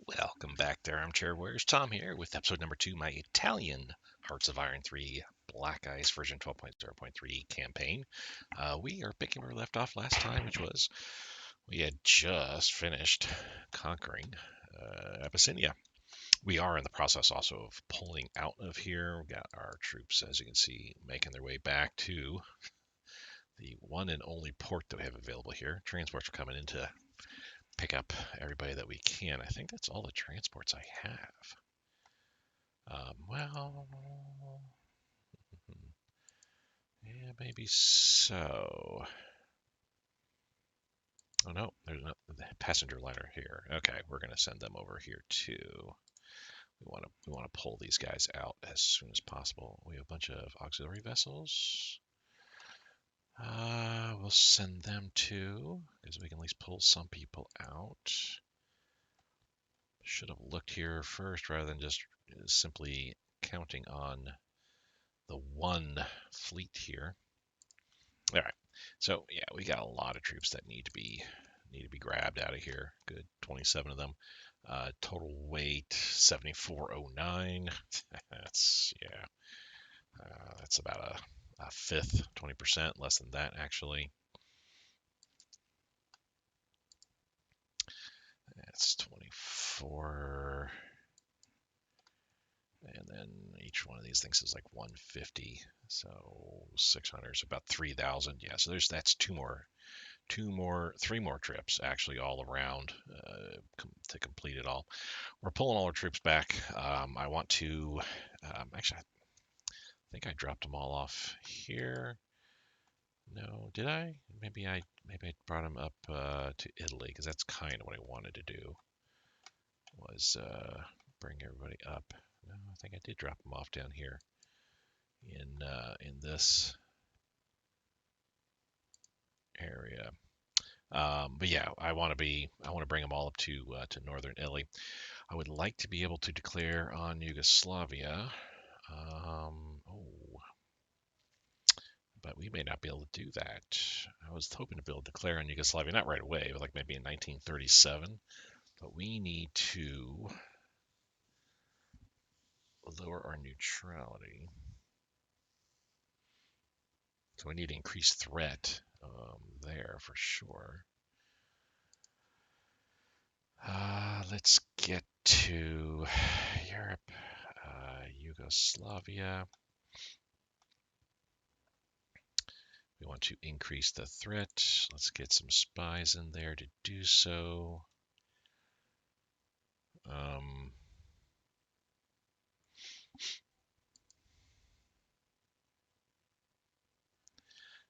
Welcome back there, Armchair Warriors. Tom here with episode number 2, my Italian Hearts of Iron 3 Black Ice version 12.0.3 campaign. We are picking where we left off last time, which was we had just finished conquering Abyssinia. We are in the process also of pulling out of here. We've got our troops, as you can see, making their way back to the one and only port that we have available here. Transports are coming in to pick up everybody that we can. I think that's all the transports I have. Well, yeah, maybe so. Oh no, there's no passenger liner here. Okay, we're gonna send them over here too. We want to pull these guys out as soon as possible. We have a bunch of auxiliary vessels. We'll send them too, because we can at least pull some people out. Should have looked here first rather than just simply counting on the one fleet here. All right, so yeah, we got a lot of troops that need to be grabbed out of here. Good, 27 of them. Total weight 7409. That's that's about a fifth, 20%, less than that actually. That's 24. And then each one of these things is like 150. So 600 is about 3,000. Yeah, so that's three more trips actually all around to complete it all. We're pulling all our troops back. I want to actually, I think I dropped them all off here. No, did I? Maybe I brought them up to Italy because that's kind of what I wanted to do. Was bring everybody up. No, I think I did drop them off down here in this area. But yeah, I want to bring them all up to northern Italy. I would like to be able to declare on Yugoslavia. But we may not be able to do that. I was hoping to be able to declare on Yugoslavia, not right away, but like maybe in 1937. But we need to lower our neutrality. So we need to increase threat there for sure. Let's get to Europe, Yugoslavia. We want to increase the threat. Let's get some spies in there to do so.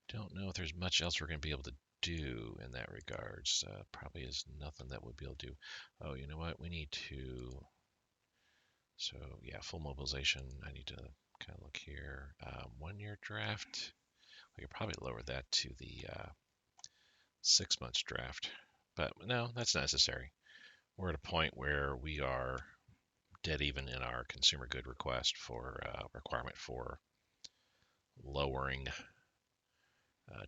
Don't know if there's much else we're going to be able to do in that regards. Probably is nothing that we'll be able to do. Oh, you know what? We need to. So yeah, full mobilization. I need to kind of look here. 1-year draft. We could probably lower that to the 6 months draft, but no, that's not necessary. We're at a point where we are dead even in our consumer good request for requirement for lowering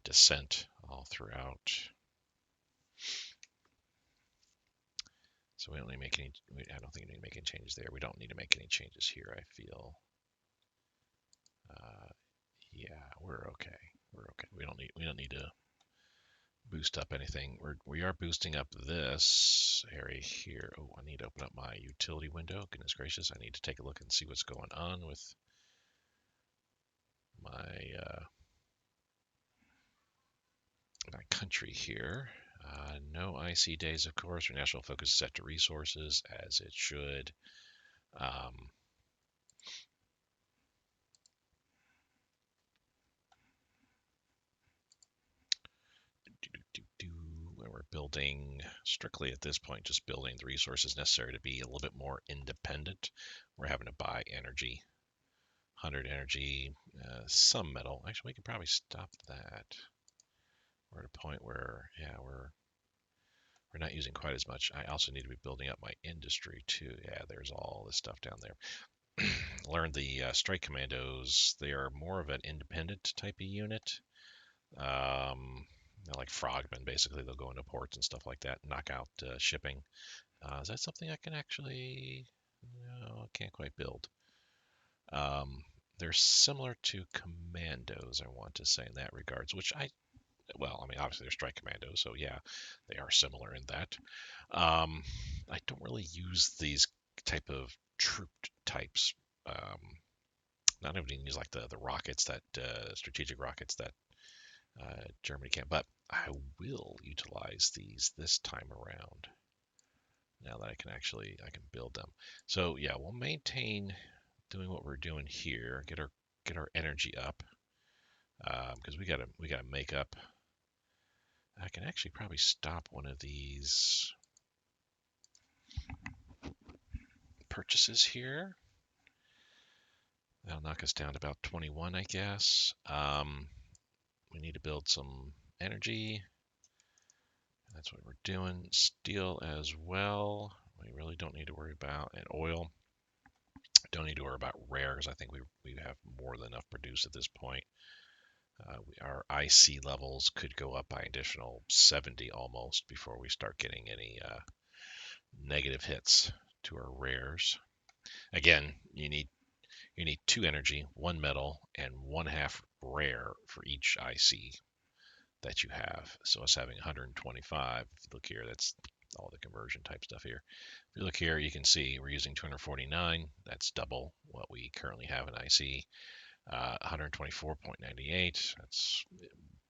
dissent all throughout. So we don't need to make any. I don't think we need to make any changes there. We don't need to make any changes here. I feel. Yeah, we're okay. We're okay. We don't need to boost up anything. We are boosting up this area here. Oh, I need to open up my utility window. Goodness gracious, I need to take a look and see what's going on with my my country here. No IC days, of course. Our national focus is set to resources, as it should. When we're building strictly at this point, just building the resources necessary to be a little bit more independent. We're having to buy energy, 100 energy, some metal. Actually, we can probably stop that. We're at a point where, yeah, we're not using quite as much. I also need to be building up my industry too. Yeah, there's all this stuff down there. Learned the strike commandos. They are more of an independent type of unit. They're like frogmen, basically. They'll go into ports and stuff like that, knock out shipping. Is that something I can actually? No, I can't quite build. Um, they're similar to commandos, I want to say in that regards, which well, I mean, obviously they're strike commandos, so yeah, they are similar in that. Um, I don't really use these type of troop types. Um, not even use like the rockets that strategic rockets that Germany can, but I will utilize these this time around. Now that I can build them. So yeah, we'll maintain doing what we're doing here. Get our energy up because we gotta make up. I can actually probably stop one of these purchases here. That'll knock us down to about 21, I guess. We need to build some energy. That's what we're doing. Steel as well. We really don't need to worry about, and oil. Don't need to worry about rares. I think we have more than enough produced at this point. Our IC levels could go up by an additional 70 almost before we start getting any negative hits to our rares. Again, you need 2 energy, 1 metal, and 1/2 rare for each IC that you have. So us having 125, if you look here, that's all the conversion type stuff here. If you look here, you can see we're using 249. That's double what we currently have in IC. 124.98. That's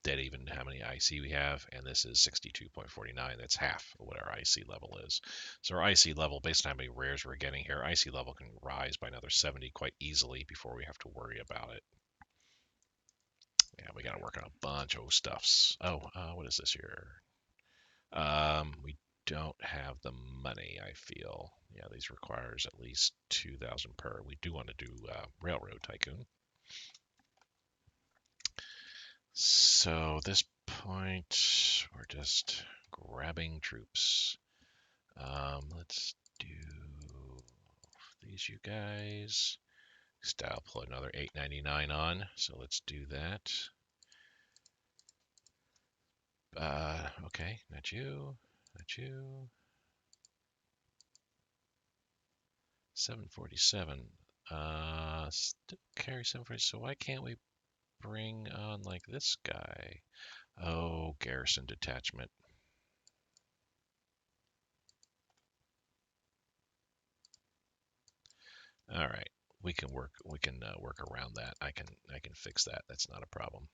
dead even how many IC we have, and this is 62.49. That's half of what our IC level is. So our IC level, based on how many rares we're getting here, IC level can rise by another 70 quite easily before we have to worry about it. Yeah, we got to work on a bunch of stuffs. Oh, what is this here? We don't have the money, I feel. Yeah, these requires at least 2,000 per. We do want to do Railroad Tycoon. So this point, we're just grabbing troops. Let's do these, you guys. I'll put another 899 on, so let's do that. Okay, not you, not you. 747. Still carry 740. So why can't we bring on like this guy? Oh, garrison detachment. All right, we can work around that. I can fix that. That's not a problem.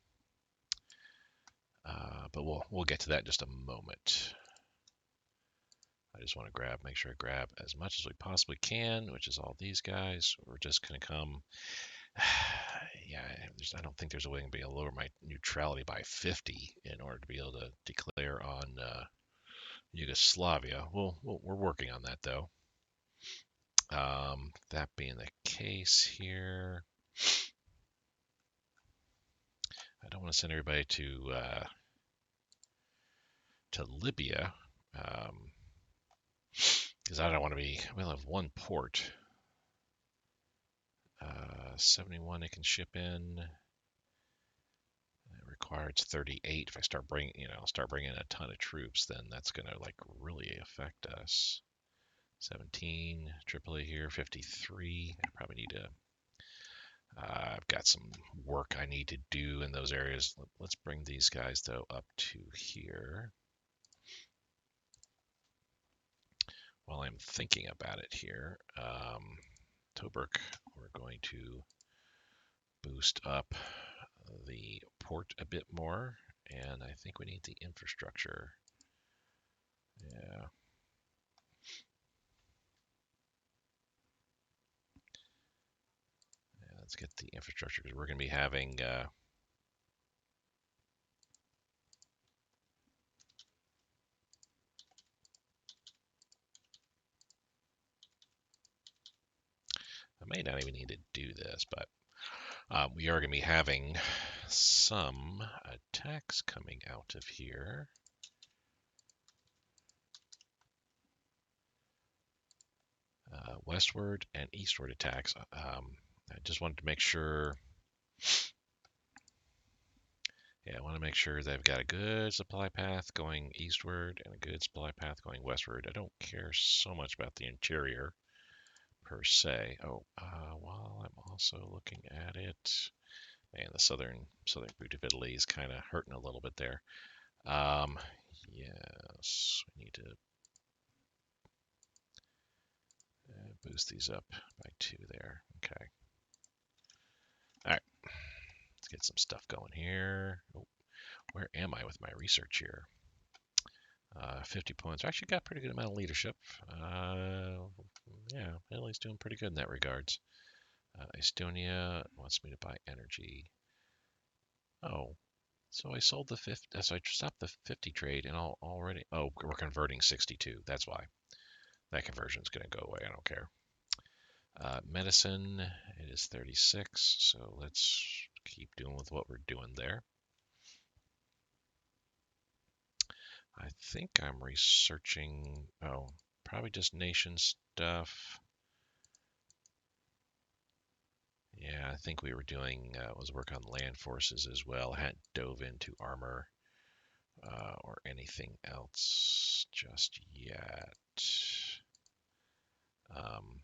But we'll get to that in just a moment. I just want to make sure I grab as much as we possibly can, which is all these guys. We're just going to come. Yeah, I don't think there's a way to be able to lower my neutrality by 50 in order to be able to declare on Yugoslavia. We're working on that though. That being the case here, I don't want to send everybody to Libya because I don't want to be. We'll have one port. 71 it can ship in. It requires 38. If I start bringing a ton of troops, then that's gonna like really affect us. 17 Tripoli here, 53. I probably need to. I've got some work I need to do in those areas. Let's bring these guys though up to here. While I'm thinking about it here, Tobruk, we're going to boost up the port a bit more, and I think we need the infrastructure. Yeah. Let's get the infrastructure because we're going to be having I may not even need to do this, but we are going to be having some attacks coming out of here. Westward and eastward attacks. I just wanted to make sure Yeah, I want to make sure they've got a good supply path going eastward and a good supply path going westward. I don't care so much about the interior per se. Oh, while I'm also looking at it, man, the southern boot of Italy is kind of hurting a little bit there. Um, yes, we need to boost these up by 2 there. Okay. All right, let's get some stuff going here. Oh, where am I with my research here? 50 points. I actually got a pretty good amount of leadership. Yeah, Italy's doing pretty good in that regards. Estonia wants me to buy energy. Oh, so I sold the 50. So I stopped the 50 trade and already. Oh, we're converting 62. That's why. That conversion's going to go away. I don't care. Medicine, it is 36. So let's keep doing with what we're doing there. I think I'm researching. Oh, probably just nation stuff. Yeah, I think we were doing was work on land forces as well. I hadn't dove into armor or anything else just yet. Um,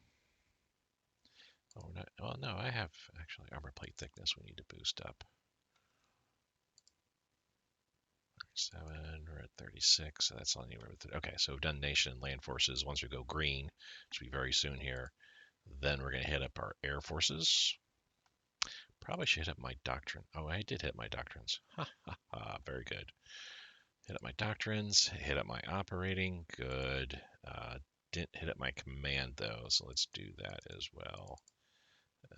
oh, no, oh no, I have actually armor plate thickness. We need to boost up. 7, we're at 36, so that's anywhere with it. Okay, so we've done nation and land forces. Once we go green, which will be very soon here, then we're going to hit up our air forces. Probably should hit up my doctrine. Oh, I did hit my doctrines. Ha ha ha, very good. Hit up my doctrines, hit up my operating, good. Didn't hit up my command though, so let's do that as well.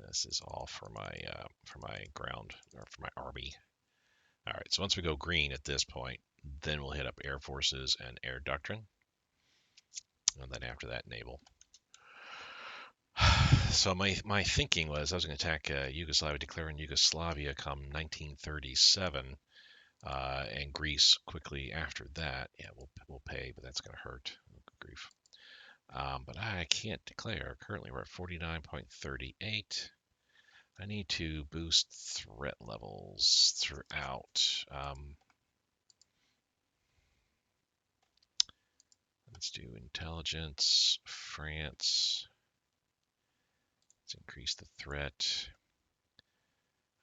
This is all for my ground or for my army. All right, so once we go green at this point, then we'll hit up air forces and air doctrine, and then after that naval. So my thinking was I was going to attack Yugoslavia, declaring Yugoslavia come 1937. And Greece quickly after that. Yeah, we'll pay, but that's going to hurt. Oh, good grief. But I can't declare. Currently, we're at 49.38. I need to boost threat levels throughout. Let's do intelligence, France. Let's increase the threat.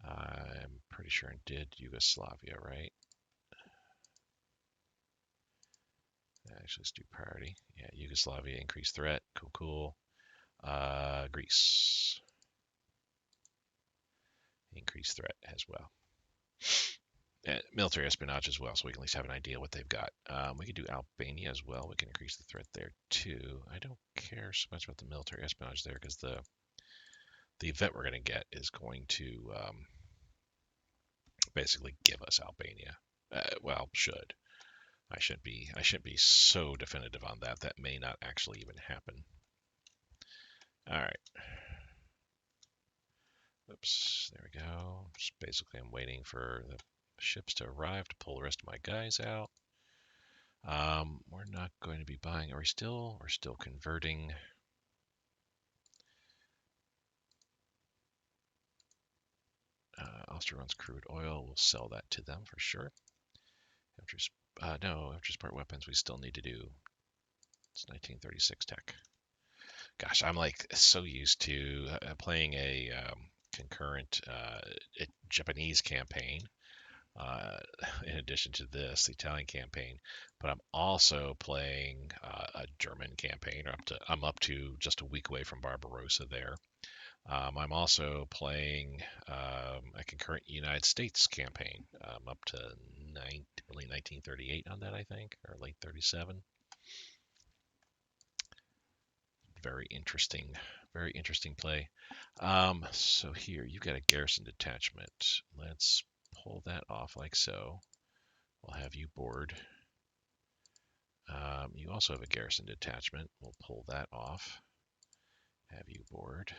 I'm pretty sure I did Yugoslavia, right? Actually, let's do priority. Yeah, Yugoslavia, increased threat. Cool, cool. Greece, increased threat as well. And military espionage as well, so we can at least have an idea what they've got. We could do Albania as well. We can increase the threat there too. I don't care so much about the military espionage there because the event we're going to get is going to basically give us Albania. Well, should. I shouldn't be so definitive on that. That may not actually even happen. All right. Oops, there we go. Just basically, I'm waiting for the ships to arrive to pull the rest of my guys out. We're not going to be buying. We're still converting. Austria runs crude oil. We'll sell that to them for sure. After support weapons, we still need to do. It's 1936 tech. Gosh, I'm like so used to playing a concurrent Japanese campaign. Uh, in addition to this, the Italian campaign, but I'm also playing a German campaign. I'm up to just a week away from Barbarossa there. I'm also playing a concurrent United States campaign. I'm up to early 1938 on that, I think, or late 37. Very interesting play. So here, you've got a garrison detachment. Let's pull that off like so. We'll have you board. You also have a garrison detachment. We'll pull that off. Have you board.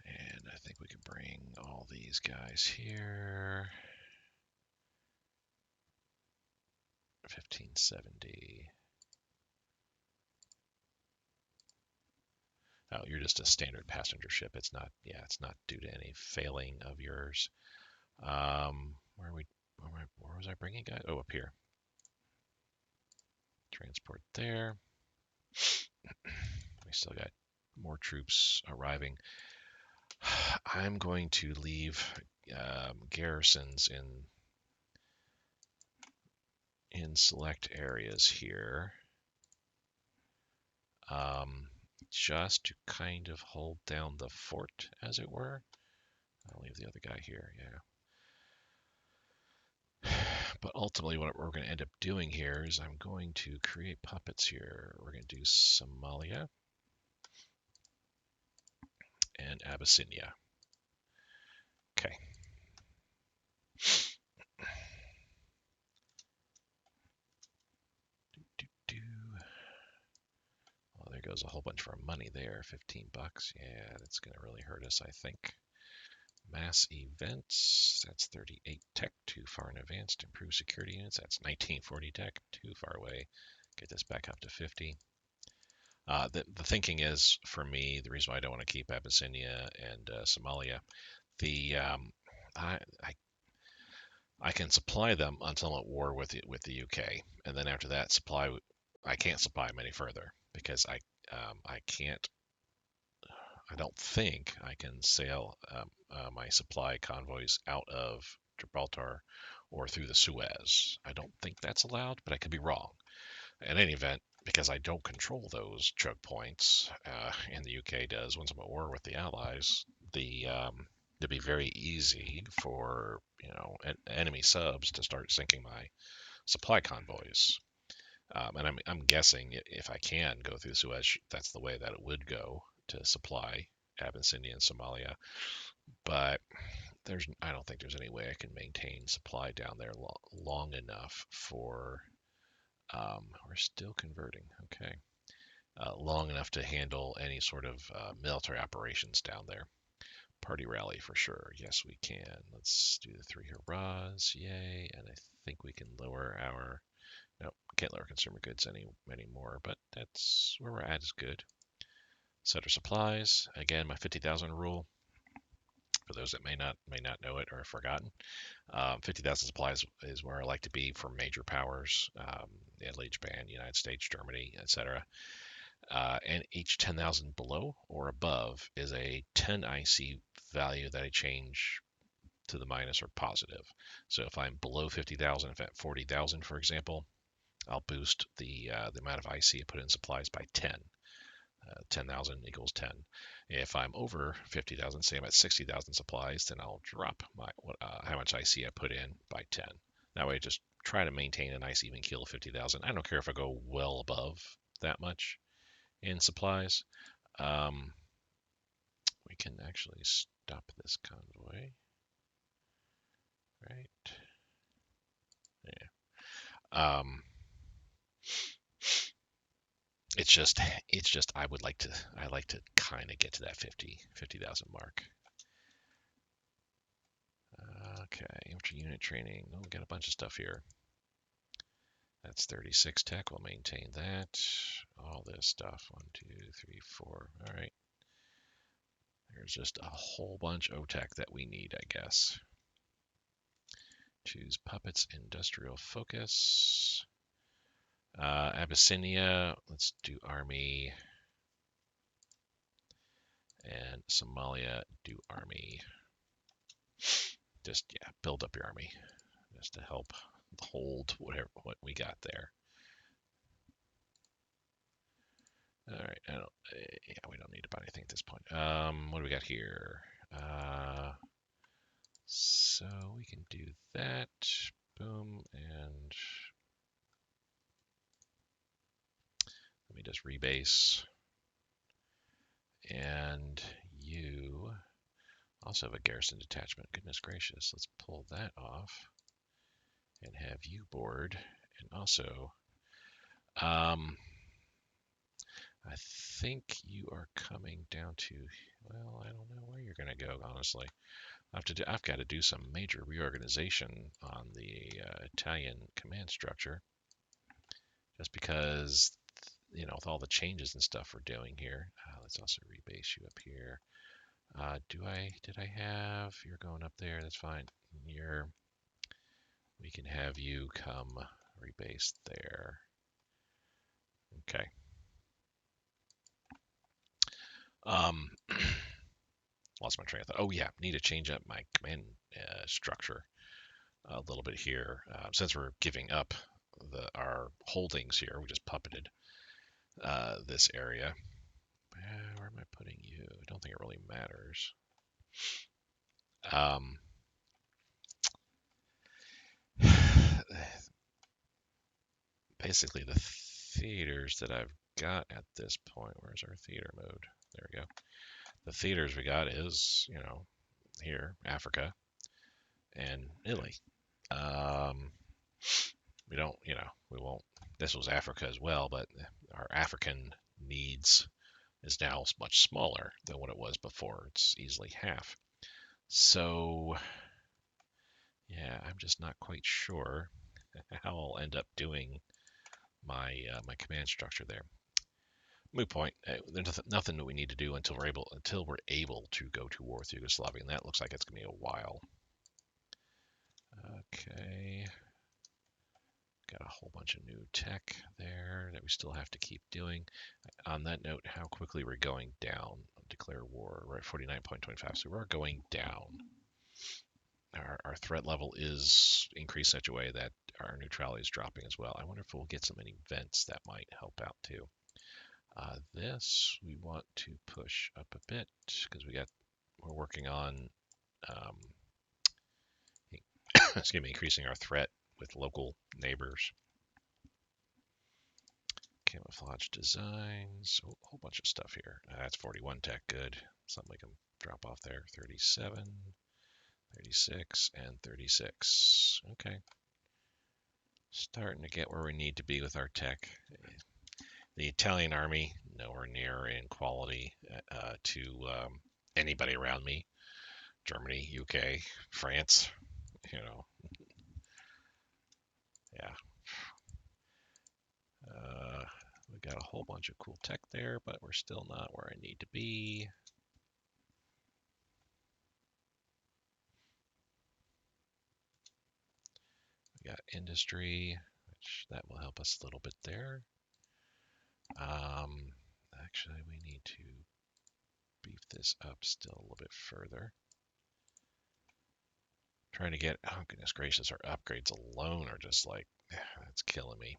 And I think we can bring all these guys here. 1570. Oh, you're just a standard passenger ship. It's not, yeah, it's not due to any failing of yours. Where are we? Where was I bringing guys? Oh, up here. Transport there. We still got more troops arriving. I'm going to leave garrisons in select areas here, just to kind of hold down the fort, as it were. I'll leave the other guy here, yeah. But ultimately, what we're going to end up doing here is I'm going to create puppets here. We're going to do Somalia and Abyssinia. Okay. Well, there goes a whole bunch of our money there. 15 bucks. Yeah, that's going to really hurt us, I think. Mass events. That's 38 tech, too far in advance to improve security units. That's 1940 tech, too far away. Get this back up to 50. The thinking is, for me, the reason why I don't want to keep Abyssinia and Somalia, the I can supply them until I'm at war with the UK, and then after that, I can't supply them any further because I can't. I don't think I can sail my supply convoys out of Gibraltar or through the Suez. I don't think that's allowed, but I could be wrong. In any event, because I don't control those choke points, and the UK does once I'm at war with the Allies, it'd be very easy for enemy subs to start sinking my supply convoys. And I'm guessing if I can go through Suez, that's the way that it would go to supply Abyssinia and Somalia. But I don't think there's any way I can maintain supply down there long enough for. We're still converting. Okay. Long enough to handle any sort of military operations down there. Party rally for sure. Yes, we can. Let's do the 3 hurrahs. Yay. And I think we can lower our. No, can't lower consumer goods anymore, but that's where we're at is good. Set our supplies. Again, my 50,000 rule. For those that may not know it or have forgotten, 50,000 supplies is where I like to be for major powers, Italy, Japan, United States, Germany, etc. And each 10,000 below or above is a 10 IC value that I change to the minus or positive. So if I'm below 50,000, if I'm at 40,000, for example, I'll boost the amount of IC I put in supplies by 10. 10,000 equals 10. If I'm over 50,000, say I'm at 60,000 supplies, then I'll drop how much IC I put in by 10. That way, I just try to maintain a nice even keel of 50,000. I don't care if I go well above that much in supplies. We can actually stop this convoy, right? Yeah. It's just I like to kind of get to that 50,000 mark. Okay, infantry unit training. Oh, we got a bunch of stuff here. That's 36 tech. We'll maintain that. All this stuff. 1, 2, 3, 4. All right. There's just a whole bunch of tech that we need, I guess. Choose puppets, industrial focus. Abyssinia. Let's do army. And Somalia, do army. Just build up your army, just to help hold what we got there. All right, we don't need to buy anything at this point. What do we got here? So we can do that. Boom, and let me just rebase. And you also have a garrison detachment. Goodness gracious, let's pull that off and have you board. And also, I think you are coming down to, well, I don't know where you're going to go, honestly. I've got to do some major reorganization on the Italian command structure, just because, with all the changes and stuff we're doing here. Let's also rebase you up here. Did I have, you're going up there, that's fine. we can have you come rebase there. Okay. Lost my train of thought. Oh yeah, need to change up my command structure a little bit here. Since we're giving up our holdings here, we just puppeted this area. Where am I putting you? I don't think it really matters. Basically, the theaters that I've got at this point. Where's our theater mode? There we go. The theaters we got is, here, Africa and Italy. We don't, we won't. This was Africa as well, but our African needs is now much smaller than what it was before. It's easily half. So, yeah, I'm just not quite sure how I'll end up doing my command structure there. Moot point. There's nothing that we need to do until we're able to go to war with Yugoslavia, and that looks like it's gonna be a while. Okay. Got a whole bunch of new tech there that we still have to keep doing. On that note, how quickly we're going down. Declare war. We're at 49.25, so we're going down. Our threat level is increased such a way that our neutrality is dropping as well. I wonder if we'll get some events that might help out too. This we want to push up a bit because we're working on excuse me, increasing our threat with local neighbors. Camouflage designs, a whole bunch of stuff here. That's 41 tech, good. Something we can drop off there. 37, 36, and 36. Okay. Starting to get where we need to be with our tech. The Italian army, nowhere near in quality to anybody around me. Germany, UK, France, yeah. We got a whole bunch of cool tech there, but we're still not where I need to be. We got industry, which that will help us a little bit there. Actually, we need to beef this up still a little bit further. Trying to get, oh goodness gracious, our upgrades alone are just like, that's killing me.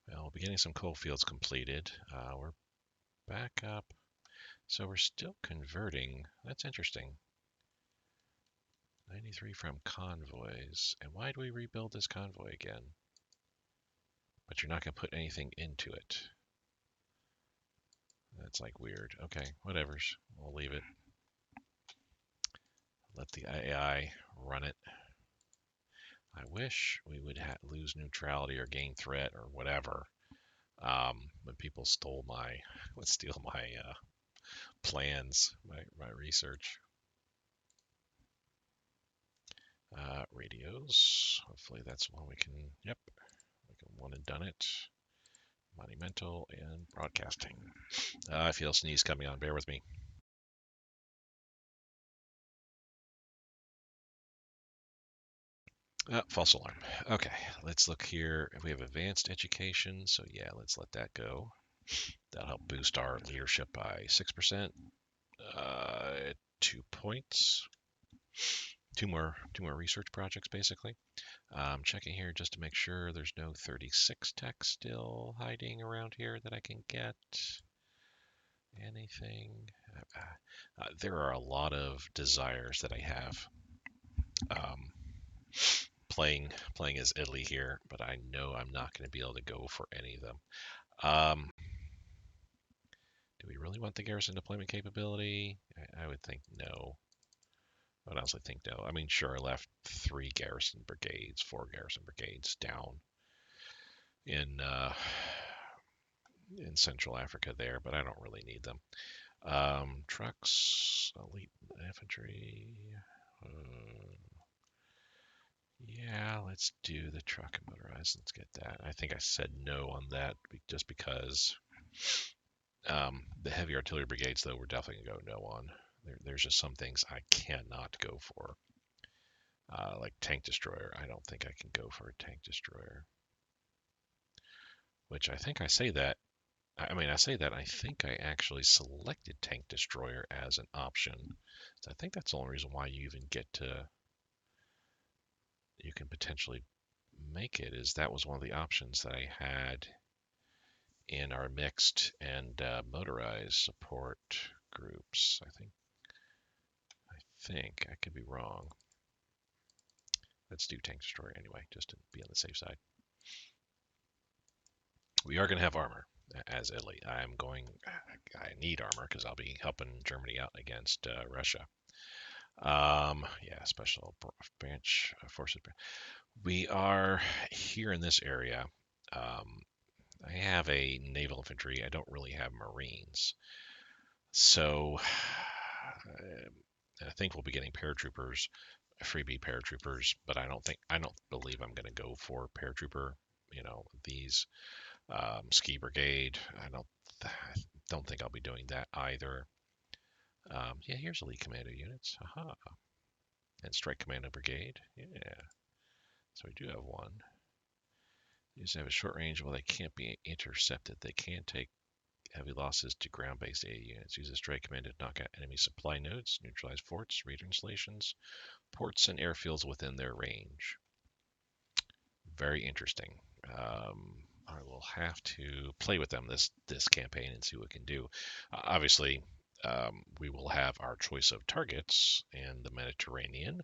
Well, we'll be getting some coal fields completed. We're back up. So we're still converting. That's interesting. 93 from convoys. And why do we rebuild this convoy again? But you're not going to put anything into it. That's like weird. Okay, whatever's. We'll leave it. Let the AI run it. I wish we would lose neutrality or gain threat or whatever when people would steal my plans, my research. Radios. Hopefully that's one we can. Yep, we can one and done it. Monumental and broadcasting. I feel a sneeze coming on. Bear with me. False alarm. Okay, let's look here. We have advanced education, so yeah, let's let that go. That'll help boost our leadership by 6%. 2 points. Two more research projects, basically. Checking here just to make sure there's no 36 tech still hiding around here that I can get. Anything? There are a lot of desires that I have. Playing as Italy here, but I know I'm not going to be able to go for any of them. Do we really want the garrison deployment capability? I would think no. I would honestly think no. I mean, sure, I left 4 garrison brigades down in Central Africa there, but I don't really need them. Trucks, elite infantry. Yeah, let's do the truck and motorized. Let's get that. I think I said no on that just because the heavy artillery brigades, though, we're definitely going to go no on. There's just some things I cannot go for. Like tank destroyer. I don't think I can go for a tank destroyer. Which I think I say that. I mean, I say that. I think I actually selected tank destroyer as an option. So I think that's the only reason why you even get to. You can potentially make it. Is that was one of the options that I had in our mixed and motorized support groups. I think I could be wrong. Let's do tank destroyer anyway, just to be on the safe side. We are going to have armor as Italy. I need armor because I'll be helping Germany out against Russia. Yeah, special branch forces. We are here in this area. I have a naval infantry. I don't really have Marines. So I think we'll be getting paratroopers, freebie paratroopers, but I don't believe I'm going to go for paratrooper. These ski brigade. I don't think I'll be doing that either. Yeah, here's elite commando units. Aha. And strike commando brigade. Yeah. So we do have one. These have a short range. Well, they can't be intercepted. They can take heavy losses to ground-based AA units. Use a strike command to knock out enemy supply nodes, neutralize forts, radar installations, ports, and airfields within their range. Very interesting. I will have to play with them this campaign and see what we can do. Obviously, we will have our choice of targets in the Mediterranean,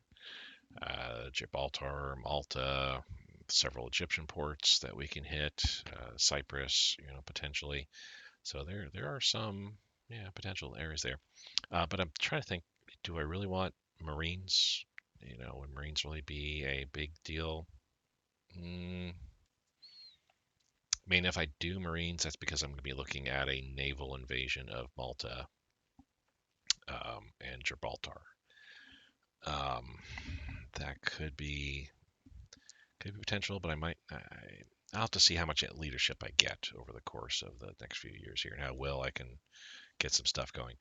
Gibraltar, Malta, several Egyptian ports that we can hit, Cyprus, potentially. So there are some potential areas there. But I'm trying to think, do I really want Marines? Would Marines really be a big deal? I mean, if I do Marines, that's because I'm going to be looking at a naval invasion of Malta and Gibraltar. That could be potential, but I'll have to see how much leadership I get over the course of the next few years here and how well I can get some stuff going.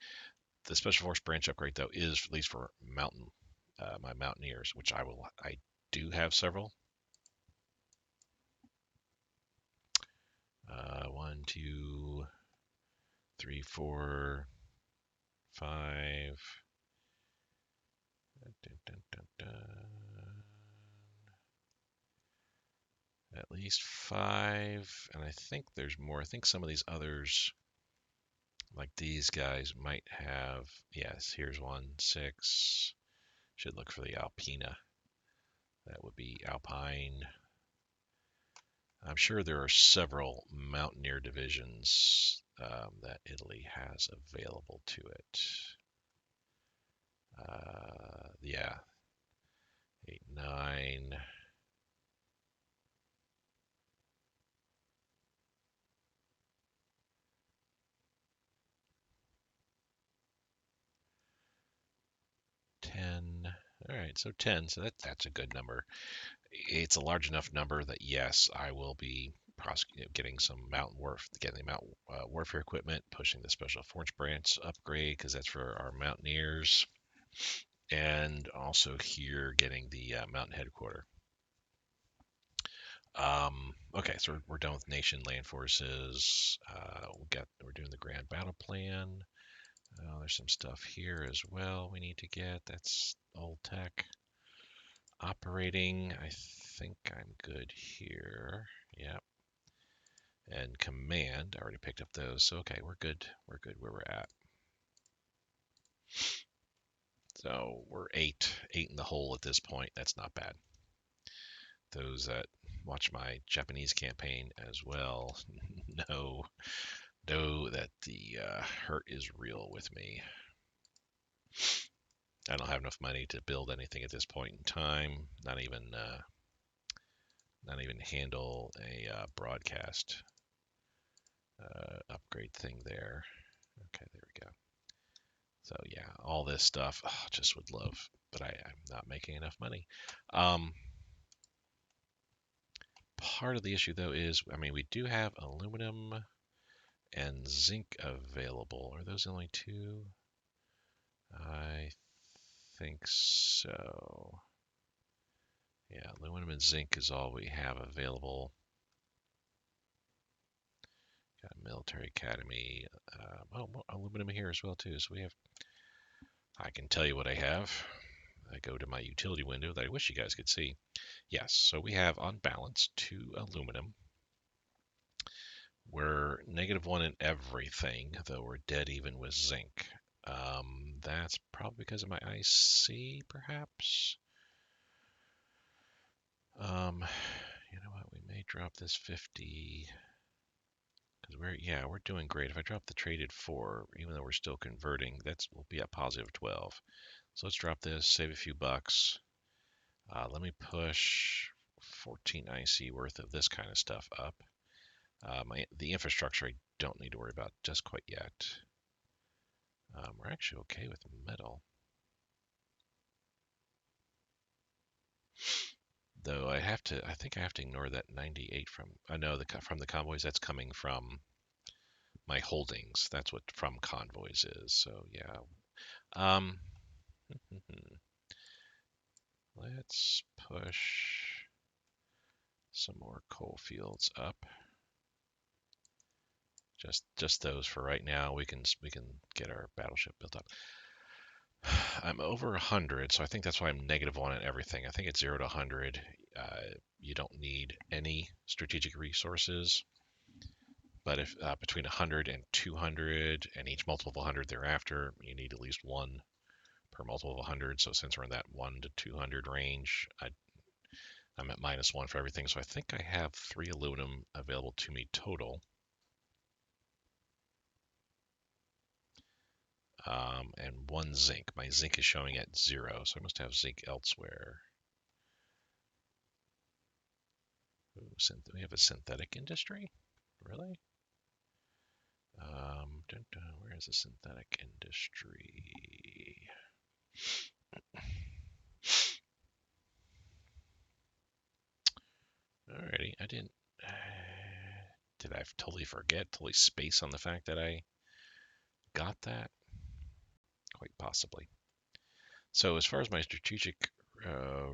The Special Force branch upgrade, though, is at least for my Mountaineers, which I do have several. 1, 2, 3, 4, 5. Dun, dun, dun, dun. At least 5, and I think there's more. I think some of these others, like these guys, might have. Yes, here's 1, 6. Should look for the Alpina. That would be Alpine. I'm sure there are several Mountaineer divisions that Italy has available to it. Yeah, 8, 9. 10. All right, so 10. So that's a good number. It's a large enough number that yes, I will be getting some getting the mountain warfare equipment, pushing the special force branch upgrade because that's for our mountaineers, and also here getting the mountain headquarter. Okay, so we're done with nation land forces. We're doing the grand battle plan. There's some stuff here as well we need to get. That's old tech. Operating, I think I'm good here. Yep. And command, I already picked up those. So okay, we're good. We're good where we're at. So we're eight in the hole at this point. That's not bad. Those that watch my Japanese campaign as well know that the hurt is real with me. I don't have enough money to build anything at this point in time. Not even handle a broadcast upgrade thing there. Okay, there we go. So yeah, all this stuff, just would love, but I'm not making enough money. Part of the issue though is, I mean, we do have aluminum and zinc available. Are those the only two? I think so. Yeah, aluminum and zinc is all we have available. Got a military academy. Aluminum here as well too. So we have. I can tell you what I have. I go to my utility window that I wish you guys could see. Yes, so we have on balance 2 aluminum. We're -1 in everything, though we're dead even with zinc. That's probably because of my IC, perhaps. You know what? We may drop this 50 because we're doing great. If I drop the traded 4, even though we're still converting, we'll be at positive 12. So let's drop this, save a few bucks. Let me push 14 IC worth of this kind of stuff up. The infrastructure I don't need to worry about just quite yet. We're actually okay with metal. Though I think I have to ignore that 98 from the convoys. That's coming from my holdings. That's what from convoys is. So yeah. Um, let's push some more coal fields up. Just those for right now. We can get our battleship built up. I'm over 100, so I think that's why I'm -1 in everything. I think it's 0 to 100. You don't need any strategic resources, but if between 100 and 200, and each multiple of 100 thereafter, you need at least 1 per multiple of 100. So since we're in that 1 to 200 range, I'm at -1 for everything. So I think I have 3 aluminum available to me total. And 1 zinc. My zinc is showing at 0, so I must have zinc elsewhere. Ooh, we have a synthetic industry? Really? Where is the synthetic industry? Alrighty, I didn't. Did I totally forget, totally space on the fact that I got that? Quite possibly. So as far as my strategic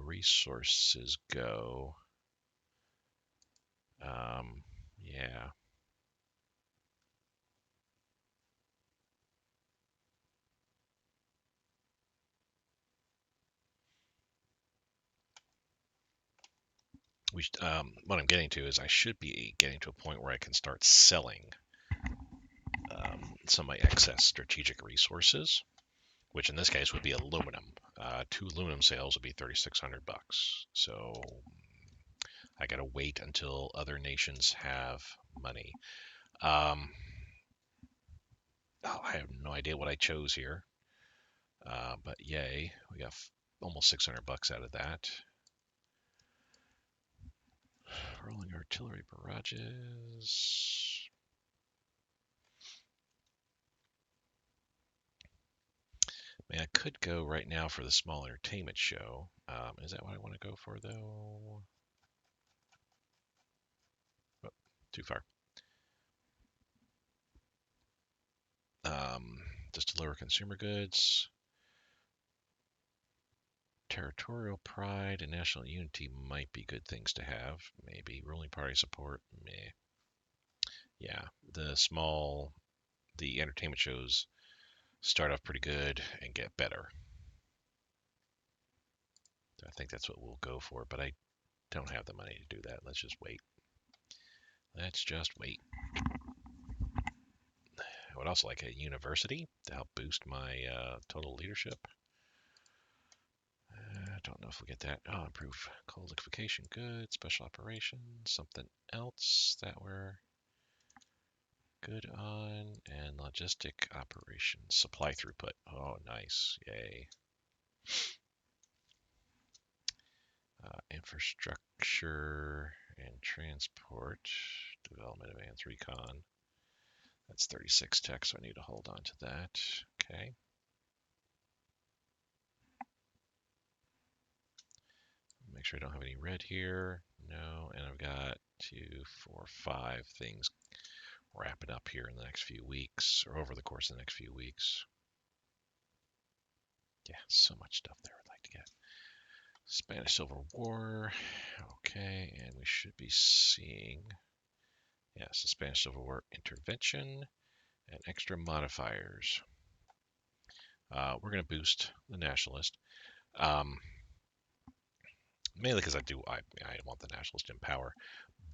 resources go, yeah. What I'm getting to is I should be getting to a point where I can start selling some of my excess strategic resources, which in this case would be aluminum. 2 aluminum sales would be 3,600 bucks. So I gotta wait until other nations have money. I have no idea what I chose here, but yay, we got almost 600 bucks out of that. Rolling artillery barrages. I mean, I could go right now for the small entertainment show. Is that what I want to go for, though? Oh, too far. Just to lower consumer goods. Territorial pride and national unity might be good things to have. Maybe ruling party support. Meh. Yeah, the entertainment shows start off pretty good and get better. I think that's what we'll go for, but I don't have the money to do that. Let's just wait. Let's just wait. I would also like a university to help boost my total leadership. I don't know if we'll get that. Oh, improve coal liquefaction. Good. Special operations. Something else that we're good on. And logistic operations. Supply throughput. Oh, nice. Yay. Infrastructure and transport. Development advanced recon. That's 36 tech, so I need to hold on to that. Okay. Make sure I don't have any red here. No, and I've got 2, 4, 5 things wrapping up here in the next few weeks, or over the course of the next few weeks. Yeah, so much stuff there I'd like to get. Spanish Civil War. Okay, and we should be seeing, yes, the Spanish Civil War intervention and extra modifiers. We're going to boost the nationalist. Mainly because I want the nationalist in power.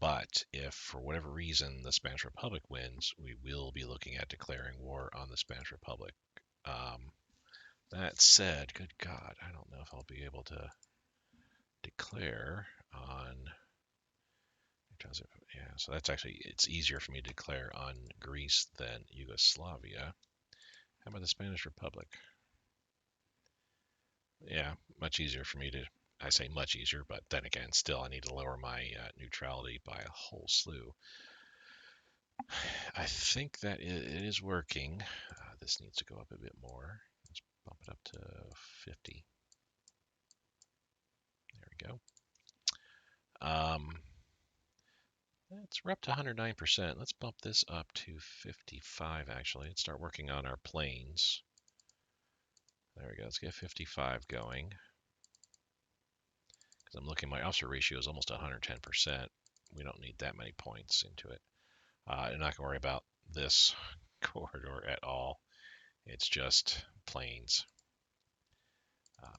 But if for whatever reason the Spanish Republic wins, we will be looking at declaring war on the Spanish Republic. That said, good God, I don't know if I'll be able to declare on. Yeah, so that's actually, it's easier for me to declare on Greece than Yugoslavia. How about the Spanish Republic? Yeah, much easier for me to. I say much easier, but then again, still I need to lower my neutrality by a whole slew. I think that it is working. This needs to go up a bit more. Let's bump it up to 50. There we go. We're up to 109%. Let's bump this up to 55 actually. Let's start working on our planes. There we go. Let's get 55 going. Because I'm looking, my officer ratio is almost 110%. We don't need that many points into it. I'm not going to worry about this corridor at all. It's just planes.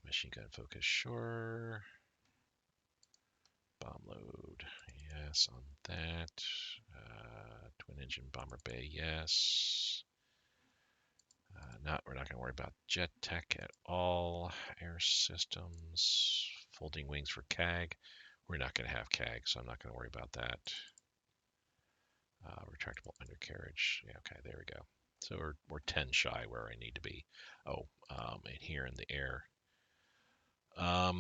Machine gun focus, sure. Bomb load, yes on that. Twin engine bomber bay, yes. We're not going to worry about jet tech at all. Air systems, folding wings for CAG. We're not going to have CAG, so I'm not going to worry about that. Retractable undercarriage. Yeah, okay, there we go. So we're 10 shy where I need to be. Oh, and here in the air. What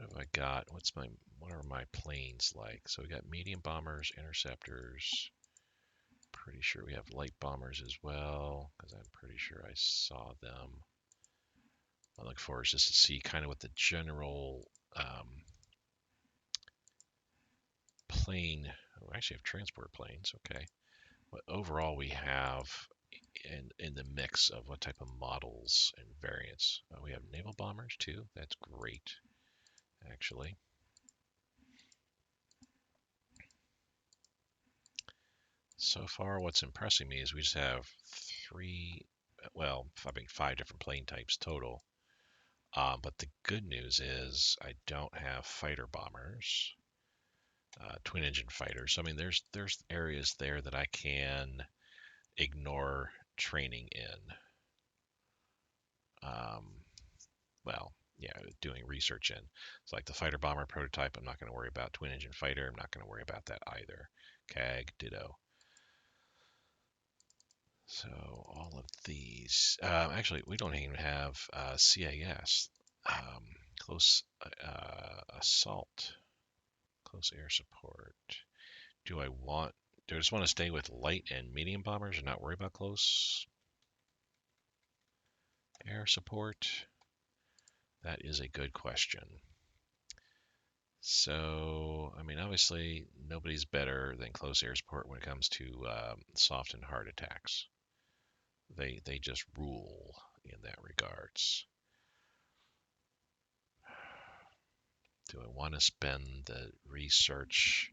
have I got? What are my planes like? So we got medium bombers, interceptors. Pretty sure we have light bombers as well, because I'm pretty sure I saw them. I look forward just to see kind of what the general plane. Oh, we actually have transport planes. Okay, but overall we have in the mix of what type of models and variants. We have naval bombers too. That's great, actually. So far, what's impressing me is we just have five different plane types total. But the good news is I don't have fighter bombers, twin engine fighters. So, I mean, there's areas there that I can ignore training in. Doing research in. It's like the fighter bomber prototype. I'm not going to worry about twin engine fighter. I'm not going to worry about that either. CAG, ditto. So all of these, actually, we don't even have CAS, close assault, close air support. Do I just want to stay with light and medium bombers and not worry about close air support? That is a good question. So, I mean, obviously, nobody's better than close air support when it comes to soft and hard attacks. They just rule in that regards. Do I want to spend the research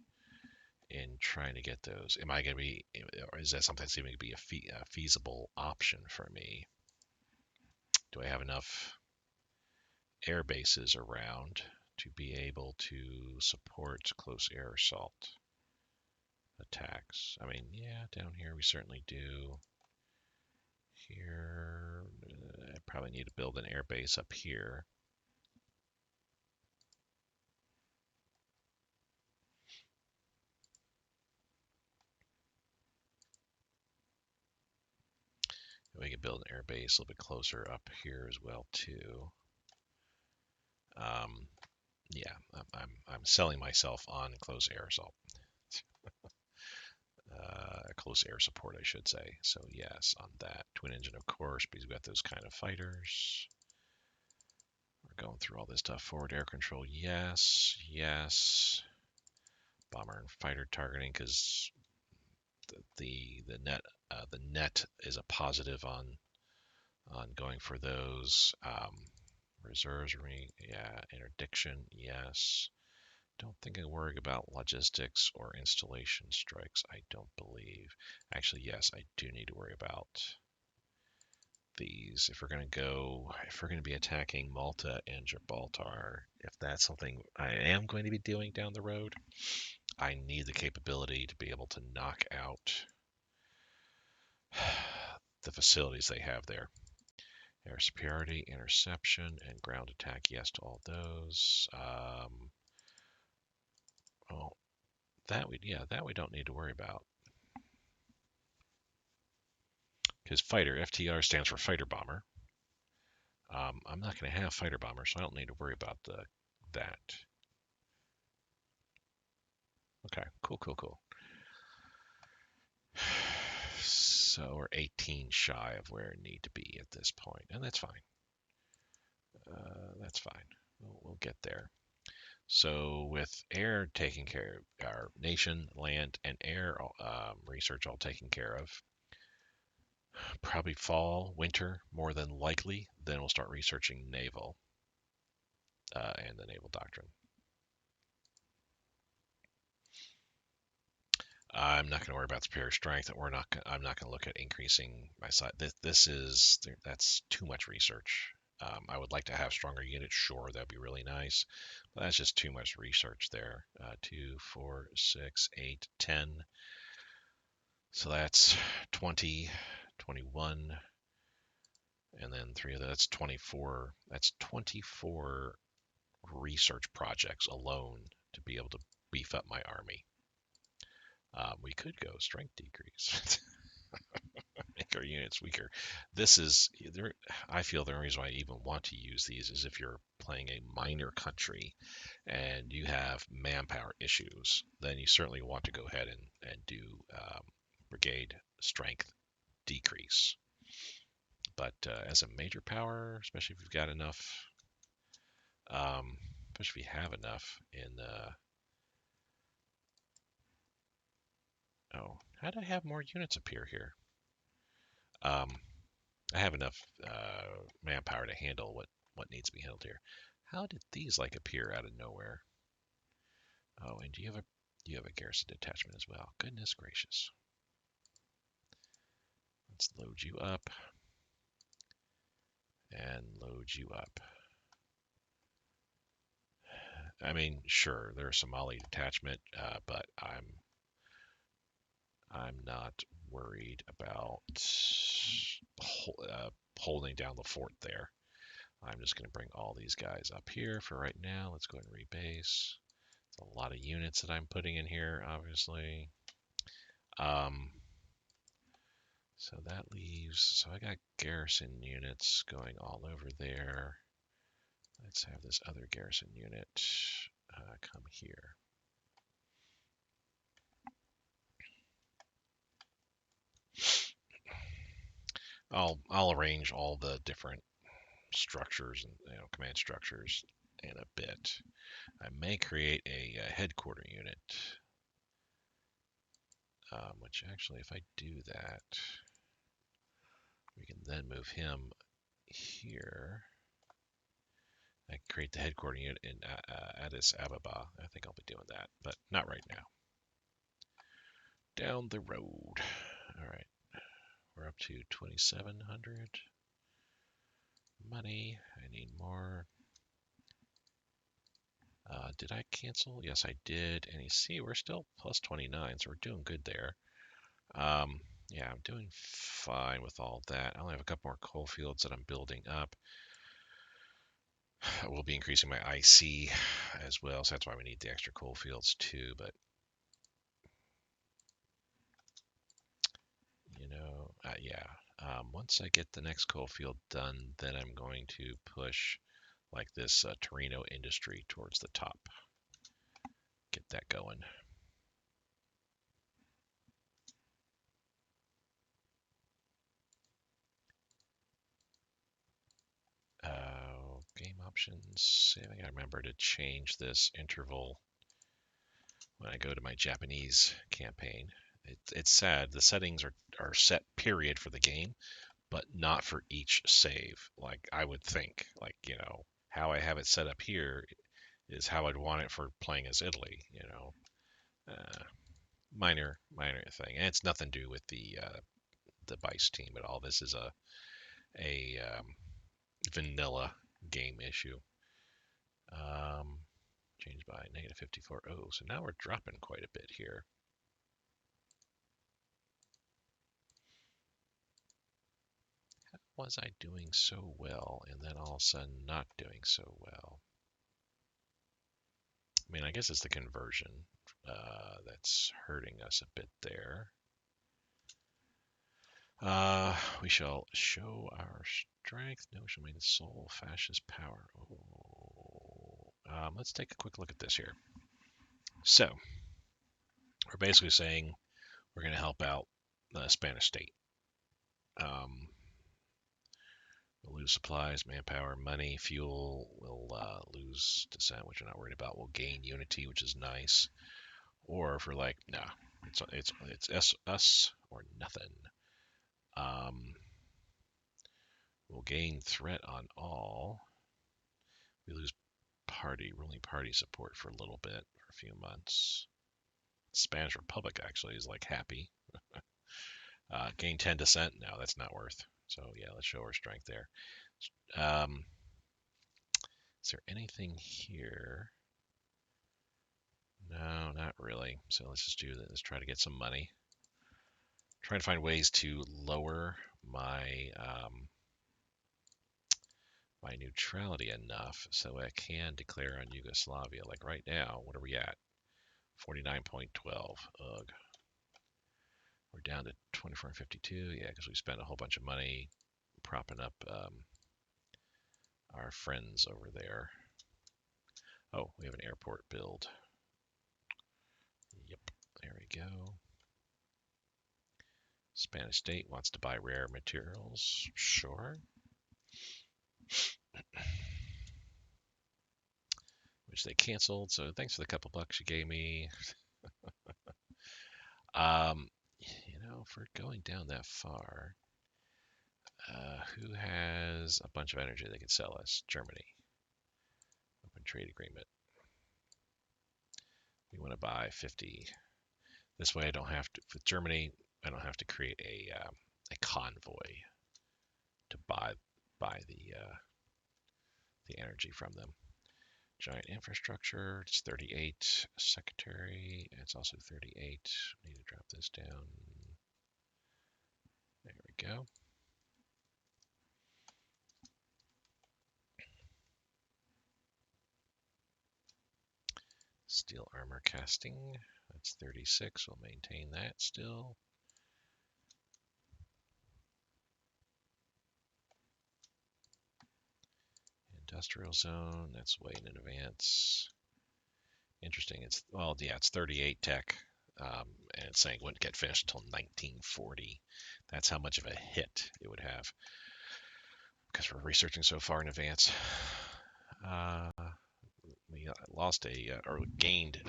in trying to get those? Am I going to be, or is that something that's even going to be a feasible option for me? Do I have enough air bases around to be able to support close air assault attacks? I mean, yeah, down here we certainly do. Here, I probably need to build an air base up here. We can build an air base a little bit closer up here as well too. Yeah, I'm selling myself on close air assault, close air support, I should say. So yes, on that twin engine, of course, because we've got those kind of fighters. We're going through all this stuff. Forward air control, yes, yes. Bomber and fighter targeting, because the net is a positive on going for those. Reserves, yeah. Interdiction, yes. Don't think I worry about logistics or installation strikes. I don't believe. Actually, yes, I do need to worry about these. If we're going to be attacking Malta and Gibraltar, if that's something I am going to be doing down the road, I need the capability to be able to knock out the facilities they have there. Air superiority, interception, and ground attack. Yes to all those. Oh, that we don't need to worry about. Because fighter, FTR stands for fighter bomber. I'm not going to have fighter bombers, so I don't need to worry about that. Okay, cool. So we're 18 shy of where we need to be at this point, and that's fine. That's fine. We'll get there. So with air taking care of our nation, land, and air research all taken care of, probably fall, winter, more than likely, then we'll start researching naval and the naval doctrine. I'm not going to worry about superior strength. I'm not going to look at increasing my size. That's too much research. I would like to have stronger units. Sure, that'd be really nice, but that's just too much research there. 2, 4, 6, 8, 10. So that's 20, 21, and then 3 of that's 24. That's 24 research projects alone to be able to beef up my army. We could go strength decrease, make our units weaker. I feel the only reason why I even want to use these is if you're playing a minor country and you have manpower issues, then you certainly want to go ahead and do brigade strength decrease. But as a major power, especially if you've got enough, especially if you have enough in oh, how do I have more units appear here? I have enough manpower to handle what needs to be handled here. How did these like appear out of nowhere? Oh, and you have a garrison detachment as well. Goodness gracious. Let's load you up and load you up. I mean, sure, there's a Somali detachment, but I'm not worried about holding down the fort there. I'm just going to bring all these guys up here for right now. Let's go ahead and rebase. It's a lot of units that I'm putting in here, obviously. So that leaves, so I got garrison units going all over there. Let's have this other garrison unit come here. I'll arrange all the different structures and command structures in a bit. I may create a headquarter unit, which actually, if I do that, we can then move him here. I can create the headquarter unit in Addis Ababa. I think I'll be doing that, but not right now. Down the road. All right, we're up to 2,700 money. I need more. Did I cancel? Yes, I did. And you see, we're still plus 29, so we're doing good there. Yeah, I'm doing fine with all that. I only have a couple more coal fields that I'm building up. I will be increasing my IC as well, so that's why we need the extra coal fields too. But yeah. Once I get the next coal field done, then I'm going to push like this Torino industry towards the top. Get that going. Game options. I gotta remember to change this interval when I go to my Japanese campaign. It's sad. The settings are set period for the game, but not for each save. Like I would think, like how I have it set up here is how I'd want it for playing as Italy. Minor thing, and it's nothing to do with the BICE team at all. This is a vanilla game issue. Changed by -54. Oh, so now we're dropping quite a bit here. How was I doing so well and then all of a sudden not doing so well? I mean, I guess it's the conversion that's hurting us a bit there. We shall show our strength. No, we shall make the soul fascist power. Let's take a quick look at this here. So, we're basically saying we're going to help out the Spanish state. We'll lose supplies, manpower, money, fuel. We'll lose dissent, which we're not worried about. We'll gain unity, which is nice. Or if we're like, nah, it's us or nothing. We'll gain threat on all. We lose ruling party support for a little bit, for a few months. Spanish Republic actually is like happy. Gain 10 dissent. No, that's not worth. So yeah, let's show our strength there. Is there anything here? No, not really. So let's just do this. Let's try to get some money. Trying to find ways to lower my my neutrality enough so I can declare on Yugoslavia. Like right now, what are we at? 49.12. Ugh. We're down to 24.52. Yeah, because we spent a whole bunch of money propping up our friends over there. Oh, we have an airport build. Yep, there we go. Spanish state wants to buy rare materials. Sure. Which they canceled, so thanks for the couple bucks you gave me. For going down that far, who has a bunch of energy they could sell us? Germany. Open trade agreement. We want to buy 50. This way I don't have to, with Germany, I don't have to create a convoy to buy the energy from them. Giant infrastructure, it's 38. Secretary, it's also 38. Need to drop this down. There we go. Steel armor casting, that's 36. We'll maintain that still. Industrial zone, that's way in advance. Interesting. It's 38 tech, and it's saying it wouldn't get finished until 1940. That's how much of a hit it would have because we're researching so far in advance. We lost or gained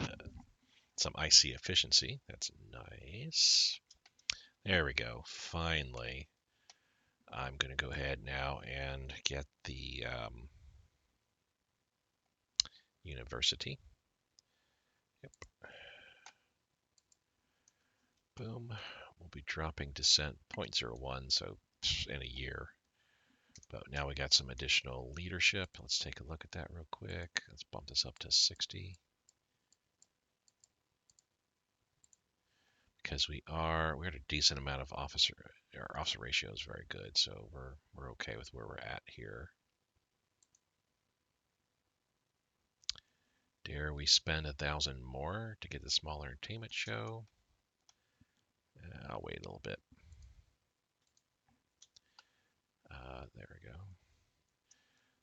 some IC efficiency. That's nice. There we go. Finally, I'm going to go ahead now and get the university. Yep. Boom. We'll be dropping dissent 0.01, so in a year. But now we got some additional leadership. Let's take a look at that real quick. Let's bump this up to 60. Because we had a decent amount of our officer ratio is very good, so we're okay with where we're at here. Dare we spend 1,000 more to get the small entertainment show? I'll wait a little bit. There we go.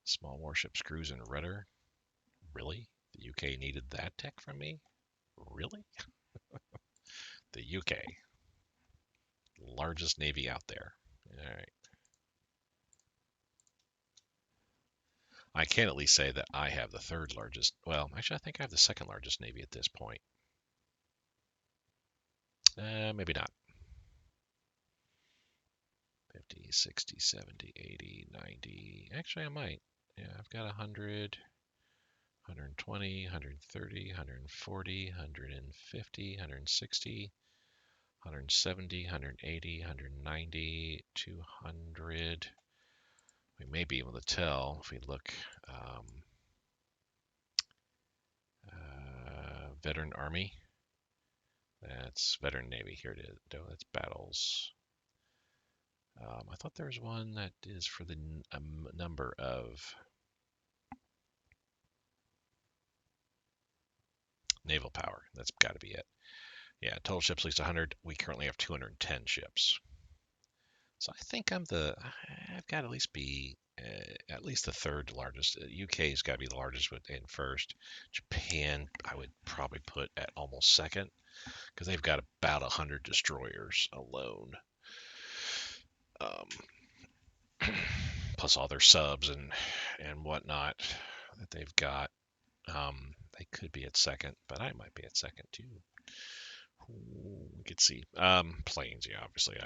Small warships, cruise, and rudder. Really? The UK needed that tech from me? Really? The UK. Largest navy out there. All right. I can at least say that I have the third largest. Well, actually, I think I have the second largest navy at this point. Maybe not. 50, 60, 70, 80, 90. Actually, I might. Yeah, I've got 100, 120, 130, 140, 150, 160, 170, 180, 190, 200. We may be able to tell if we look. Veteran Army. That's Veteran Navy. Here it is. No, that's battles. I thought there was one that is for the number of naval power. That's got to be it. Yeah, total ships at least 100. We currently have 210 ships. So I think I've got to at least be at least the third largest. UK's got to be the largest in first. Japan, I would probably put at almost second because they've got about 100 destroyers alone. Plus all their subs and whatnot that they've got. They could be at second, but I might be at second too. We could see. Planes, yeah, obviously,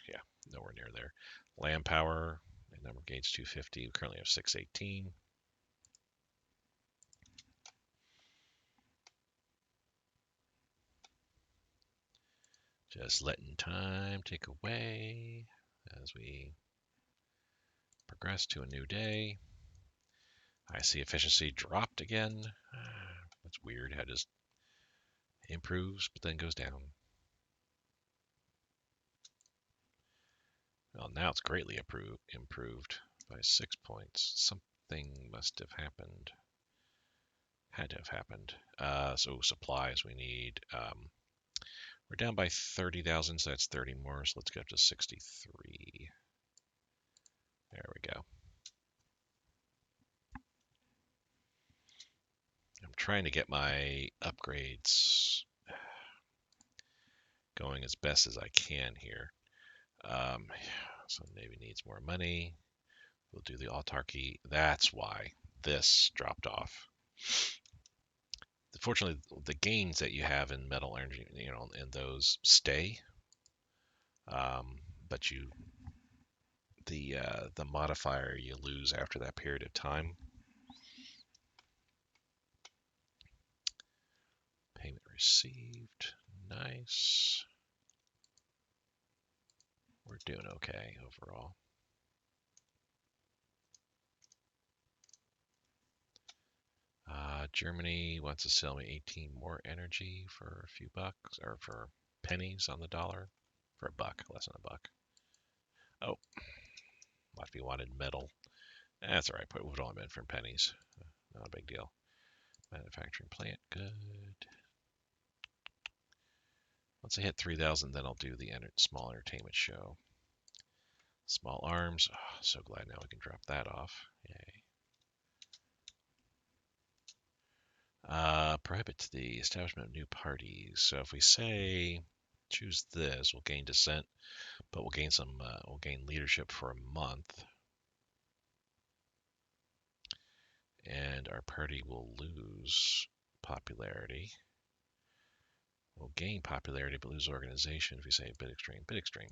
yeah, nowhere near there. Land power, number of gauge 250. We currently have 618. Just letting time tick away as we progress to a new day. I see efficiency dropped again. That's weird how it just improves but then goes down. Well, now it's greatly improved by 6 points. Something must have happened. Had to have happened. So supplies we need. We're down by 30,000, so that's 30 more. So let's get up to 63. There we go. I'm trying to get my upgrades going as best as I can here. So Navy needs more money. We'll do the autarky. That's why this dropped off. Fortunately, the gains that you have in metal energy, and those stay. But the modifier you lose after that period of time. Payment received. Nice. We're doing okay overall. Germany wants to sell me 18 more energy for a few bucks, or for pennies on the dollar. For a buck, less than a buck. Oh, Latvia wanted metal. That's all right. Put it only meant for pennies. Not a big deal. Manufacturing plant, good. Once I hit 3,000, then I'll do the small entertainment show. Small arms. Oh, so glad now we can drop that off. Yay. Prohibit the establishment of new parties. So if we say choose this, we'll gain dissent, but we'll gain leadership for a month, and our party will lose popularity. We'll gain popularity but lose organization if we say bit extreme, bit extreme.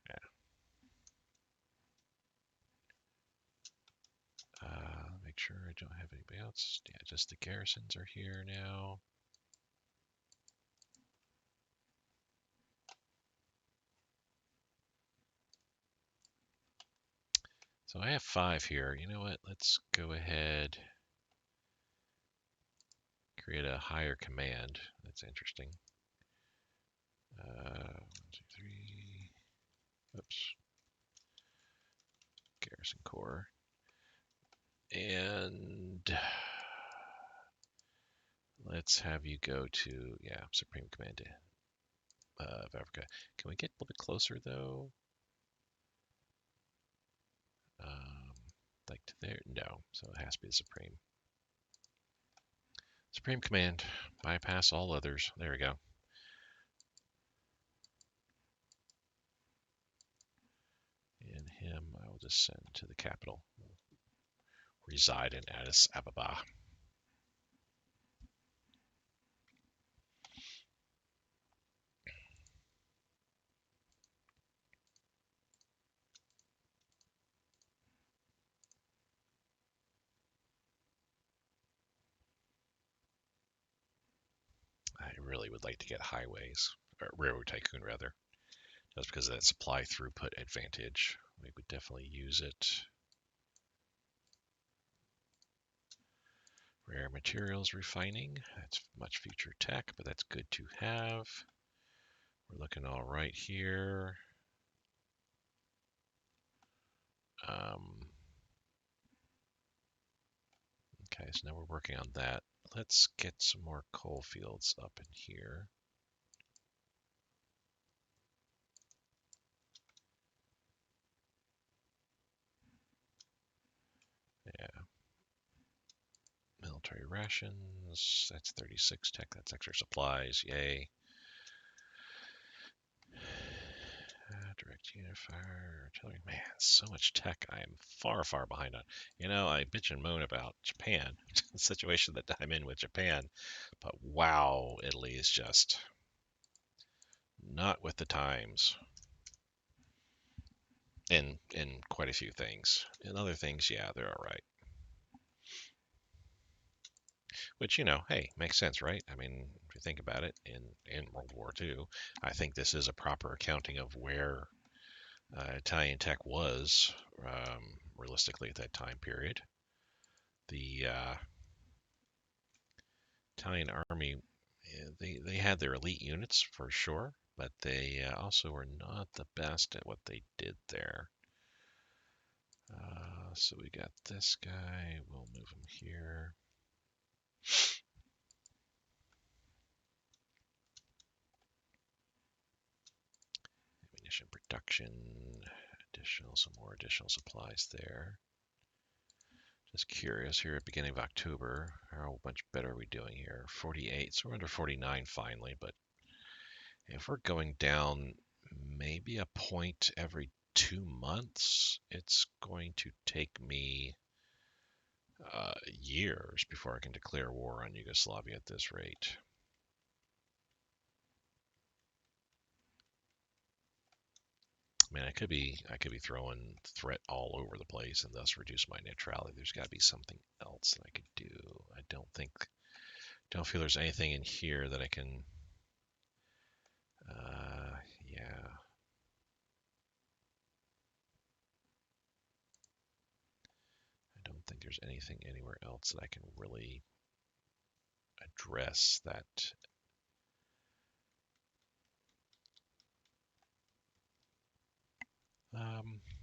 Yeah. Make sure I don't have anybody else. Yeah, just the garrisons are here now. So I have 5 here. You know what? Let's go ahead. Create a higher command. That's interesting. 1, 2, 3. Oops. Garrison Corps. And let's have you go to, Supreme Command of Africa. Can we get a little bit closer though? Like to there? No. So it has to be the Supreme. Supreme Command. Bypass all others. There we go. And him, I will just send to the capital. Reside in Addis Ababa. really would like to get highways, or Railroad Tycoon rather, just because of that supply throughput advantage. We would definitely use it. Rare materials refining, that's much future tech, but that's good to have. We're looking all right here. Okay, so now we're working on that. Let's get some more coal fields up in here. Yeah. Military rations, that's 36 tech, that's extra supplies, yay. Direct unifier, artillery, man, so much tech I am far, far behind on. I bitch and moan about Japan, the situation that I'm in with Japan, but wow, Italy is just not with the times in quite a few things. In other things, yeah, they're all right. Which, hey, makes sense, right? I mean, if you think about it, in World War II, I think this is a proper accounting of where Italian tech was realistically at that time period. The Italian army, they had their elite units for sure, but they also were not the best at what they did there. So we got this guy. We'll move him here. Ammunition production, some more additional supplies there. Just curious here at the beginning of October, how much better are we doing here? 48, so we're under 49 finally, but if we're going down maybe a point every 2 months, it's going to take me years before I can declare war on Yugoslavia at this rate. I mean, I could be throwing threat all over the place and thus reduce my neutrality. There's got to be something else that I could do. I don't feel there's anything in here that I can. Yeah. I don't think there's anything anywhere else that I can really address that.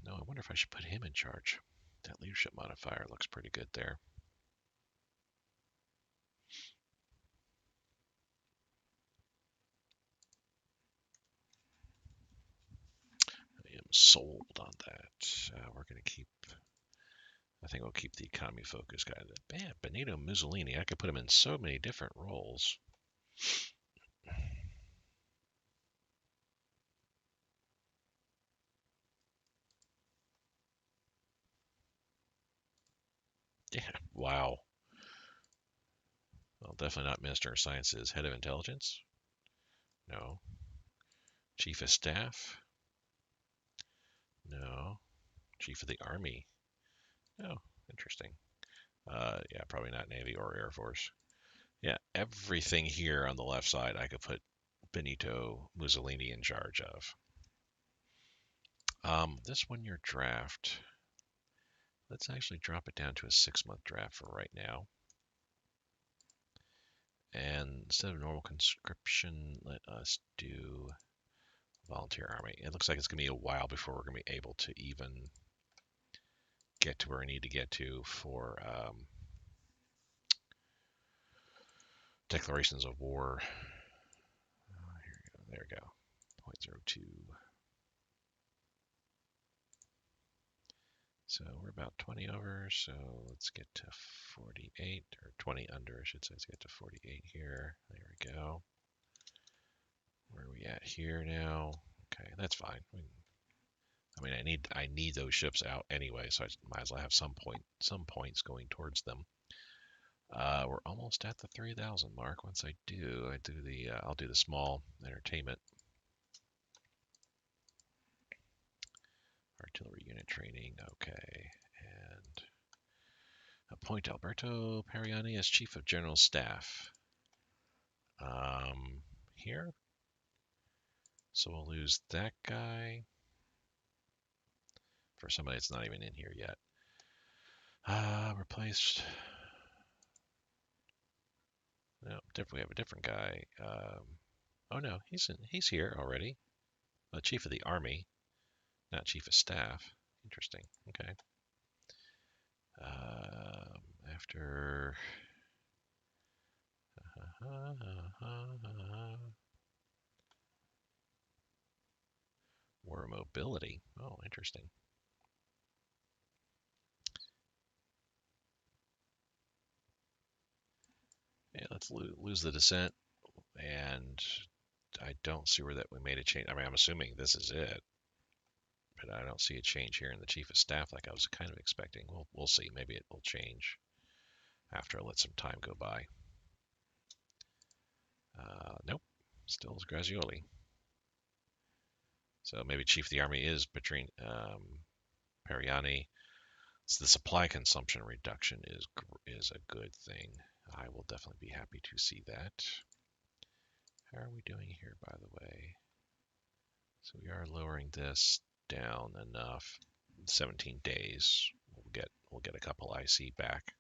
No, I wonder if I should put him in charge. That leadership modifier looks pretty good there. I am sold on that. We're going to keep. I think we'll keep the economy focus guy. Man, Benito Mussolini. I could put him in so many different roles. Yeah, wow. Well, definitely not Minister of Sciences. Head of Intelligence? No. Chief of Staff? No. Chief of the Army? No. Interesting. Yeah, probably not Navy or Air Force. Yeah, everything here on the left side I could put Benito Mussolini in charge of. This 1-year draft, let's actually drop it down to a 6-month draft for right now. And instead of normal conscription, let us do volunteer army. It looks like it's going to be a while before we're going to be able to even get to where we need to get to for declarations of war. There we go. 0.02. So we're about 20 over, so let's get to 48, or 20 under, I should say. Let's get to 48 here. There we go. Where are we at here now? Okay, that's fine. I mean, I need those ships out anyway, so I might as well have some points going towards them. We're almost at the 3,000 mark. Once I'll do the small entertainment. Artillery unit training, okay. And appoint Alberto Pariani as Chief of General Staff. here. So we'll lose that guy for somebody that's not even in here yet. Replaced. No, we have a different guy. Oh no, he's here already. Chief of the army, not chief of staff. Interesting. Okay. After war mobility. Oh, interesting. Yeah, let's lose the descent, and I don't see where that we made a change. I mean, I'm assuming this is it, but I don't see a change here in the chief of staff like I was kind of expecting. We'll see. Maybe it will change after I let some time go by. Nope, still is Grazioli. So maybe chief of the army is between Periani. So the supply consumption reduction is a good thing. I will definitely be happy to see that. How are we doing here, by the way? So we are lowering this down enough. 17 days. We'll get a couple IC back.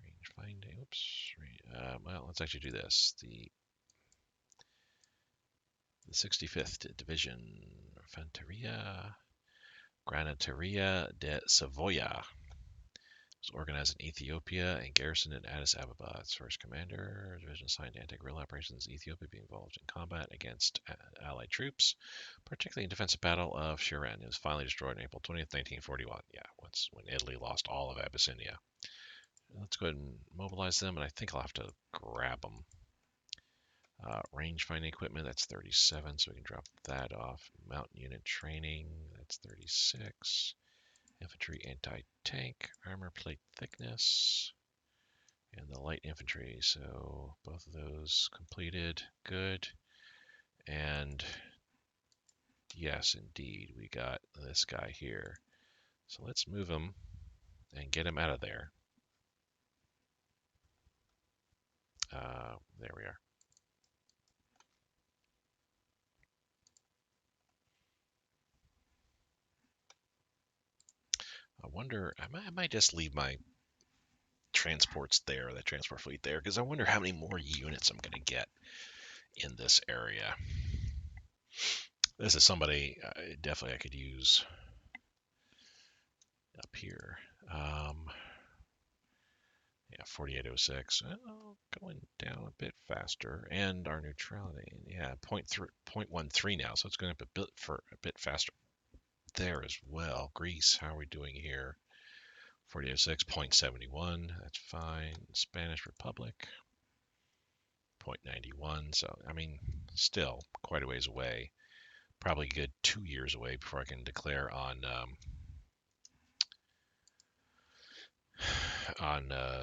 Range finding. Oops. Well, let's actually do this. The 65th Division, Fanteria, Granateria de Savoia. Was organized in Ethiopia and garrisoned in Addis Ababa. Its first commander, division assigned to anti-guerrilla operations in Ethiopia, being involved in combat against Allied troops, particularly in defensive battle of Shiren. It was finally destroyed on April 20th, 1941. Yeah, when Italy lost all of Abyssinia. Let's go ahead and mobilize them, and I think I'll have to grab them. Range finding equipment, that's 37, so we can drop that off. Mountain unit training, that's 36. Infantry anti-tank, armor plate thickness, and the light infantry. So both of those completed. Good. And yes, indeed, we got this guy here. So let's move him and get him out of there. There we are. I wonder, I might just leave my transports there, the transport fleet there, because I wonder how many more units I'm going to get in this area. This is somebody definitely I could use up here. Yeah, 4806. Well, going down a bit faster, and our neutrality, yeah, 0.13 now, so it's going up a bit faster there as well. Greece, how are we doing here? 4806, 0.71, that's fine. Spanish Republic, 0.91. So I mean, still quite a ways away. Probably a good 2 years away before I can declare on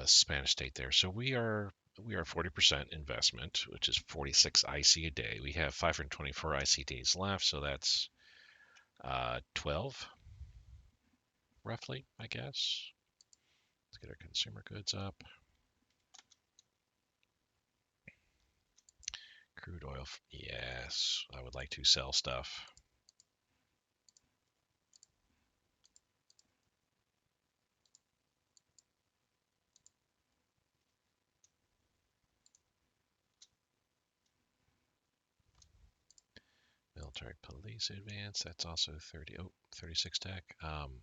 Spanish state there. So we are 40% investment, which is 46 IC a day. We have 524 IC days left, so that's 12 roughly, I guess. Let's get our consumer goods up. Crude oil, yes, I would like to sell stuff. Military police advance, that's also 36 tech. Wow.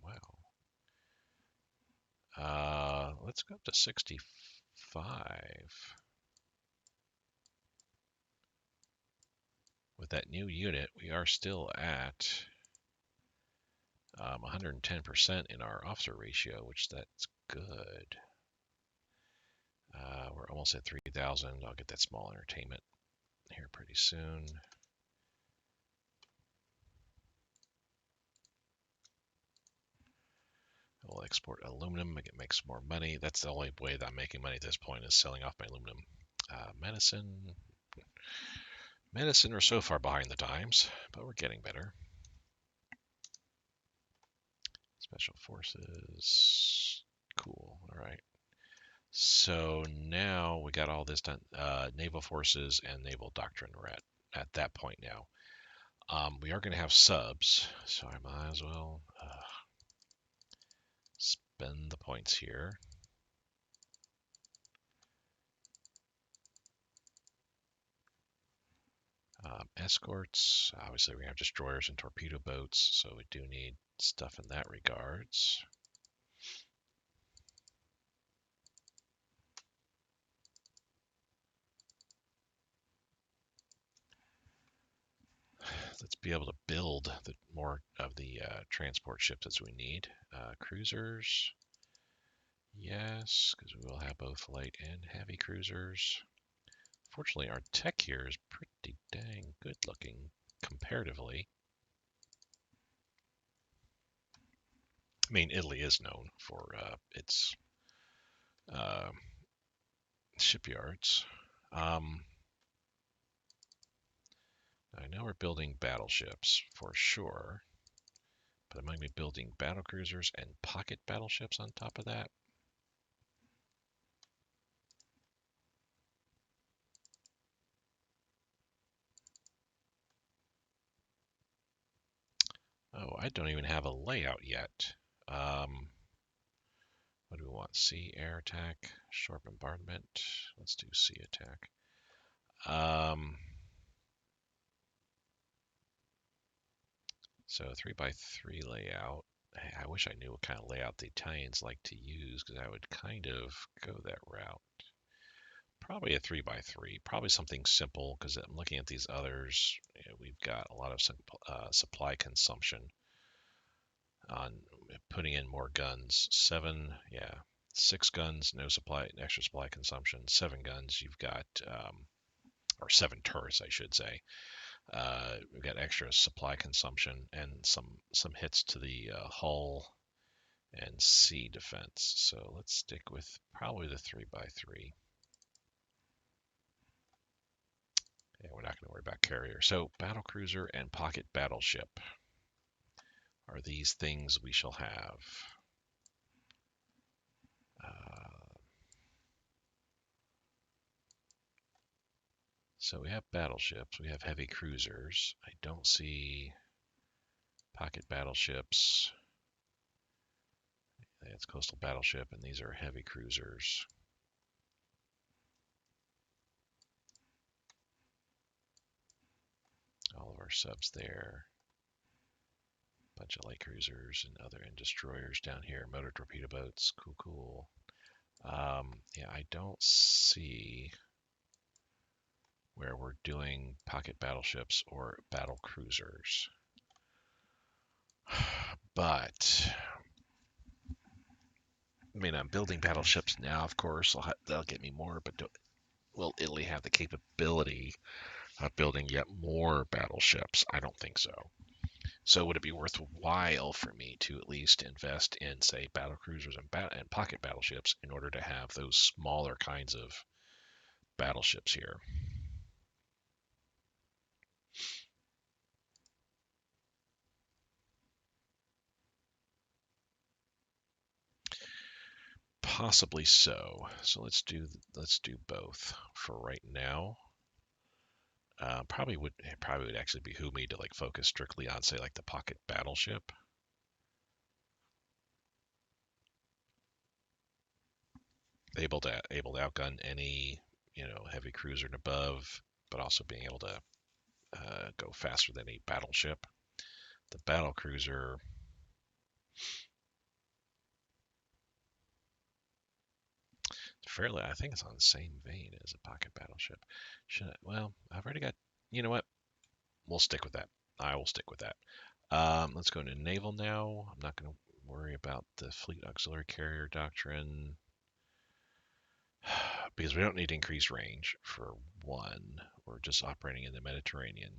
Let's go up to 65. With that new unit, we are still at 110% in our officer ratio, which that's good. We're almost at 3,000. I'll get that small entertainment here pretty soon. We'll export aluminum, make some more money. That's the only way that I'm making money at this point is selling off my aluminum. Medicine. We're so far behind the times, but we're getting better. Special forces. Cool. All right. So now we got all this done. Naval forces and naval doctrine. We're at that point now. We are going to have subs, so I might as well spend the points here. Escorts, obviously we have destroyers and torpedo boats, so we do need stuff in that regards. Let's be able to build more of the transport ships as we need. Cruisers, yes, because we will have both light and heavy cruisers. Fortunately, our tech here is pretty dang good looking comparatively. I mean, Italy is known for its uh, shipyards. I know we're building battleships for sure, but am I going to be building battle cruisers and pocket battleships on top of that? Oh, I don't even have a layout yet. What do we want? Sea, air attack, short bombardment. Let's do sea attack. So 3x3 layout. I wish I knew what kind of layout the Italians like to use because I would kind of go that route. Probably a 3x3, probably something simple because I'm looking at these others. You know, we've got a lot of supply consumption on putting in more guns. 7, yeah, 6 guns, no supply, extra supply consumption. 7 guns, you've got, or 7 turrets, I should say. We've got extra supply consumption and some hits to the hull and sea defense. So let's stick with probably the 3x3. Yeah, we're not going to worry about carrier. So battle cruiser and pocket battleship are these things we shall have. So we have battleships, we have heavy cruisers. I don't see pocket battleships. It's coastal battleship, and these are heavy cruisers. All of our subs there. Bunch of light cruisers and other and destroyers down here. Motor torpedo boats. Cool, cool. Yeah, I don't see where we're doing pocket battleships or battle cruisers. But I mean, I'm building battleships now, of course. That'll get me more, but will Italy have the capability of building yet more battleships? I don't think so. So would it be worthwhile for me to at least invest in, say, battle cruisers and pocket battleships in order to have those smaller kinds of battleships here? Possibly so. So let's do both for right now. Probably would actually behoove me to like focus strictly on, say, like the pocket battleship. Able to outgun any heavy cruiser and above, but also being able to go faster than a battleship. The battle cruiser, fairly, I think it's on the same vein as a pocket battleship. Well, I've already got. You know what? We'll stick with that. I will stick with that. Let's go into naval now. I'm not going to worry about the fleet auxiliary carrier doctrine because we don't need increased range for one. We're just operating in the Mediterranean.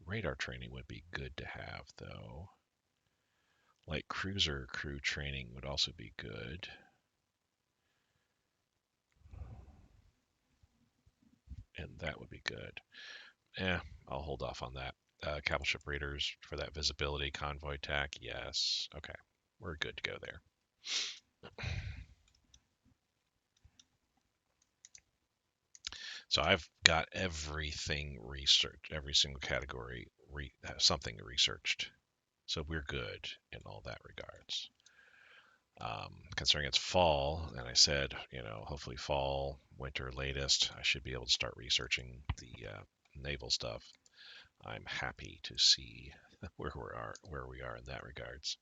Radar training would be good to have, though. Like cruiser crew training would also be good. And that would be good. I'll hold off on that. Capital ship raiders for that visibility convoy attack. Yes. Okay. We're good to go there. So I've got everything researched, every single category, something researched. So we're good in all that regards. Considering it's fall, and I said, hopefully fall, winter latest, I should be able to start researching the naval stuff. I'm happy to see where we are in that regards.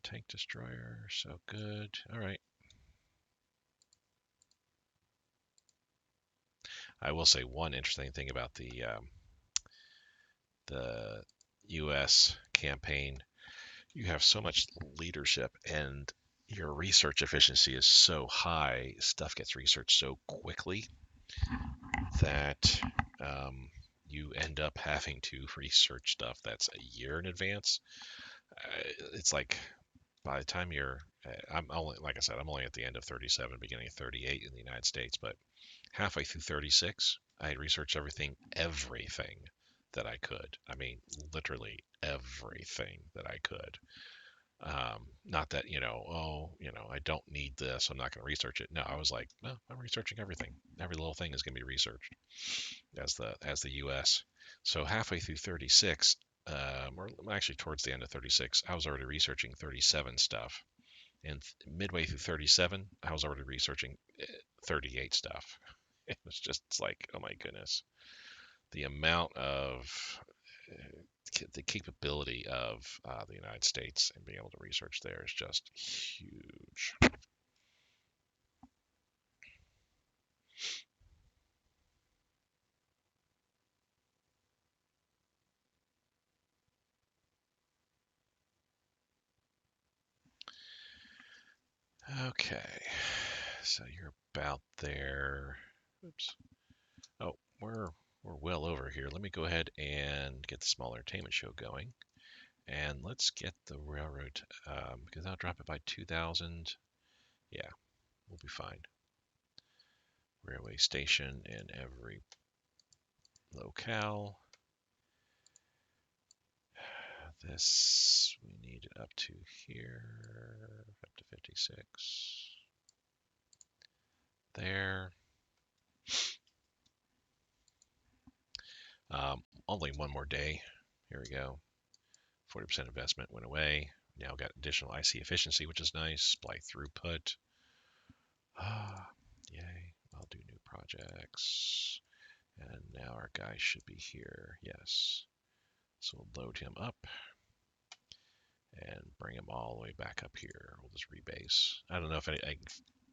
Tank destroyer, so good. All right. I will say one interesting thing about the U.S. campaign. You have so much leadership, and your research efficiency is so high. Stuff gets researched so quickly that you end up having to research stuff that's a year in advance. It's like by the time I'm only, like I said, I'm only at the end of 37, beginning of 38 in the United States, but halfway through 36, I had researched everything that I could. I mean, literally everything that I could. Not that, I don't need this, I'm not going to research it. No, I was like, no, I'm researching everything. Every little thing is going to be researched as the U.S. So halfway through 36, or actually towards the end of 36, I was already researching 37 stuff. And midway through 37, I was already researching 38 stuff. It's like, oh my goodness. The amount of the capability of the United States and being able to research there is just huge. Okay, so you're about there. Oops. Oh, we're well over here. Let me go ahead and get the small entertainment show going, and let's get the railroad because I'll drop it by 2,000. Yeah, we'll be fine. Railway station in every locale. This we need it up to here, up to 56. There. Only one more day. Here we go. 40% investment went away. Now got additional IC efficiency, which is nice. Supply throughput. Yay. I'll do new projects. And now our guy should be here. Yes. So we'll load him up and bring him all the way back up here. We'll just rebase. I don't know if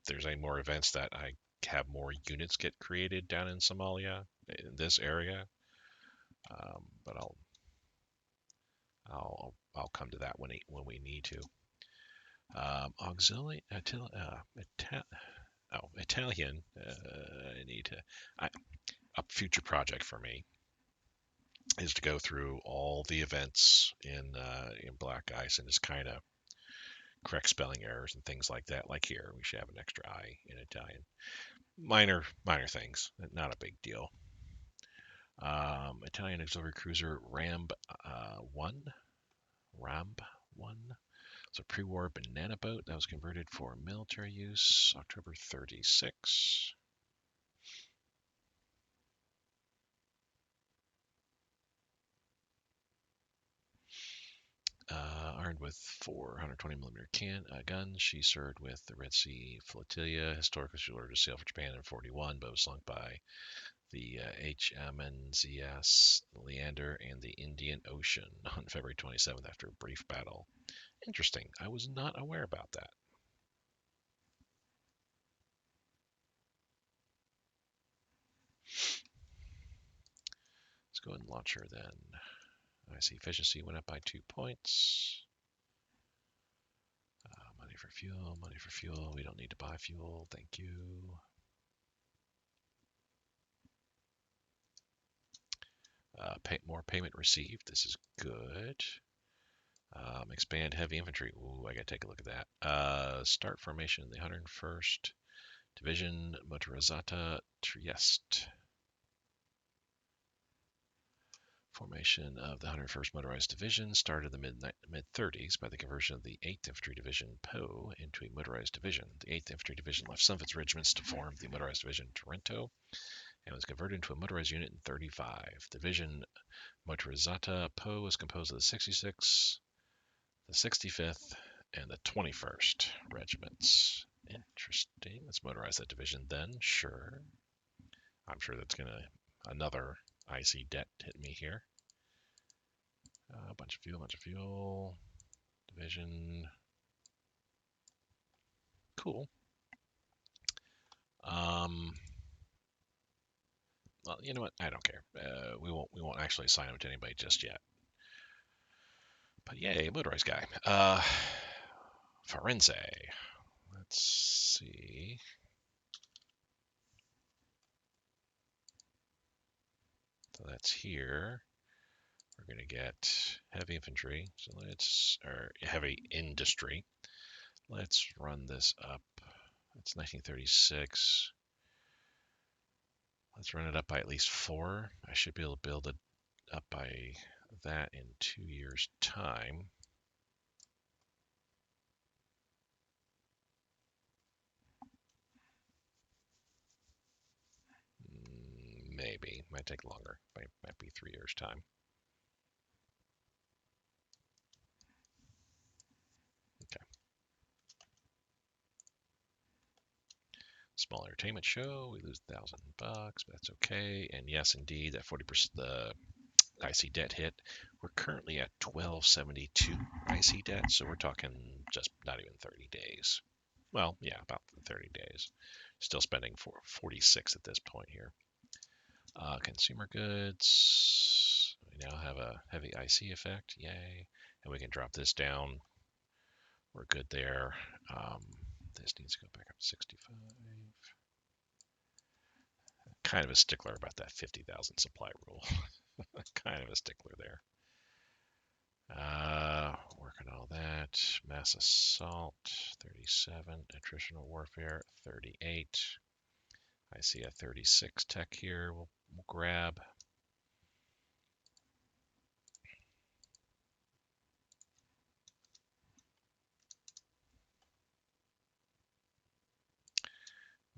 there's any more events that I have more units get created down in Somalia, in this area. But I'll come to that when we need to. Auxiliary Italian. I need to. A future project for me is to go through all the events in Black Ice and just kind of correct spelling errors and things like that. Like here, we should have an extra I in Italian. Minor things, not a big deal. Italian auxiliary cruiser Ramb 1. It's a pre-war banana boat that was converted for military use October 36. Armed with 420mm guns, she served with the Red Sea Flotilla. Historically, she ordered to sail for Japan in 41, but was sunk by the HMNZS Leander and the Indian Ocean on February 27th after a brief battle. Interesting. I was not aware about that. Let's go ahead and launch her then. I see efficiency went up by 2 points. Money for fuel, money for fuel. We don't need to buy fuel. Thank you. More payment received. This is good. Expand heavy infantry. Ooh, I gotta take a look at that. Start formation. The 101st Division Motorizata Trieste. Formation of the 101st Motorized Division started in the mid-30s by the conversion of the 8th Infantry Division Po into a motorized division. The 8th Infantry Division left some of its regiments to form the motorized division Trento and was converted into a motorized unit in 35. Division Motorizzata Po was composed of the 66th, the 65th, and the 21st regiments. Interesting. Let's motorize that division then. Sure. I'm sure that's going to another IC debt hit me here. A bunch of fuel. Division. Cool. Well, you know what? I don't care. We won't actually assign him to anybody just yet. But yay, motorized guy. Firenze. Let's see. So that's here. We're going to get heavy infantry. So or heavy industry. Let's run this up. It's 1936. Let's run it up by at least 4. I should be able to build it up by that in 2 years' time. Maybe. Might take longer. Might be 3 years' time. Okay. Small entertainment show. We lose $1,000, but that's okay. And yes, indeed, that 40% the IC debt hit. We're currently at 1272 IC debt, so we're talking just not even 30 days. Well, yeah, about 30 days. Still spending 46 at this point here. Consumer goods. We now have a heavy IC effect. Yay. And we can drop this down. We're good there. This needs to go back up to 65. Kind of a stickler about that 50,000 supply rule. Kind of a stickler there. Working all that. Mass assault, 37. Attritional warfare, 38. I see a 36 tech here. We'll grab.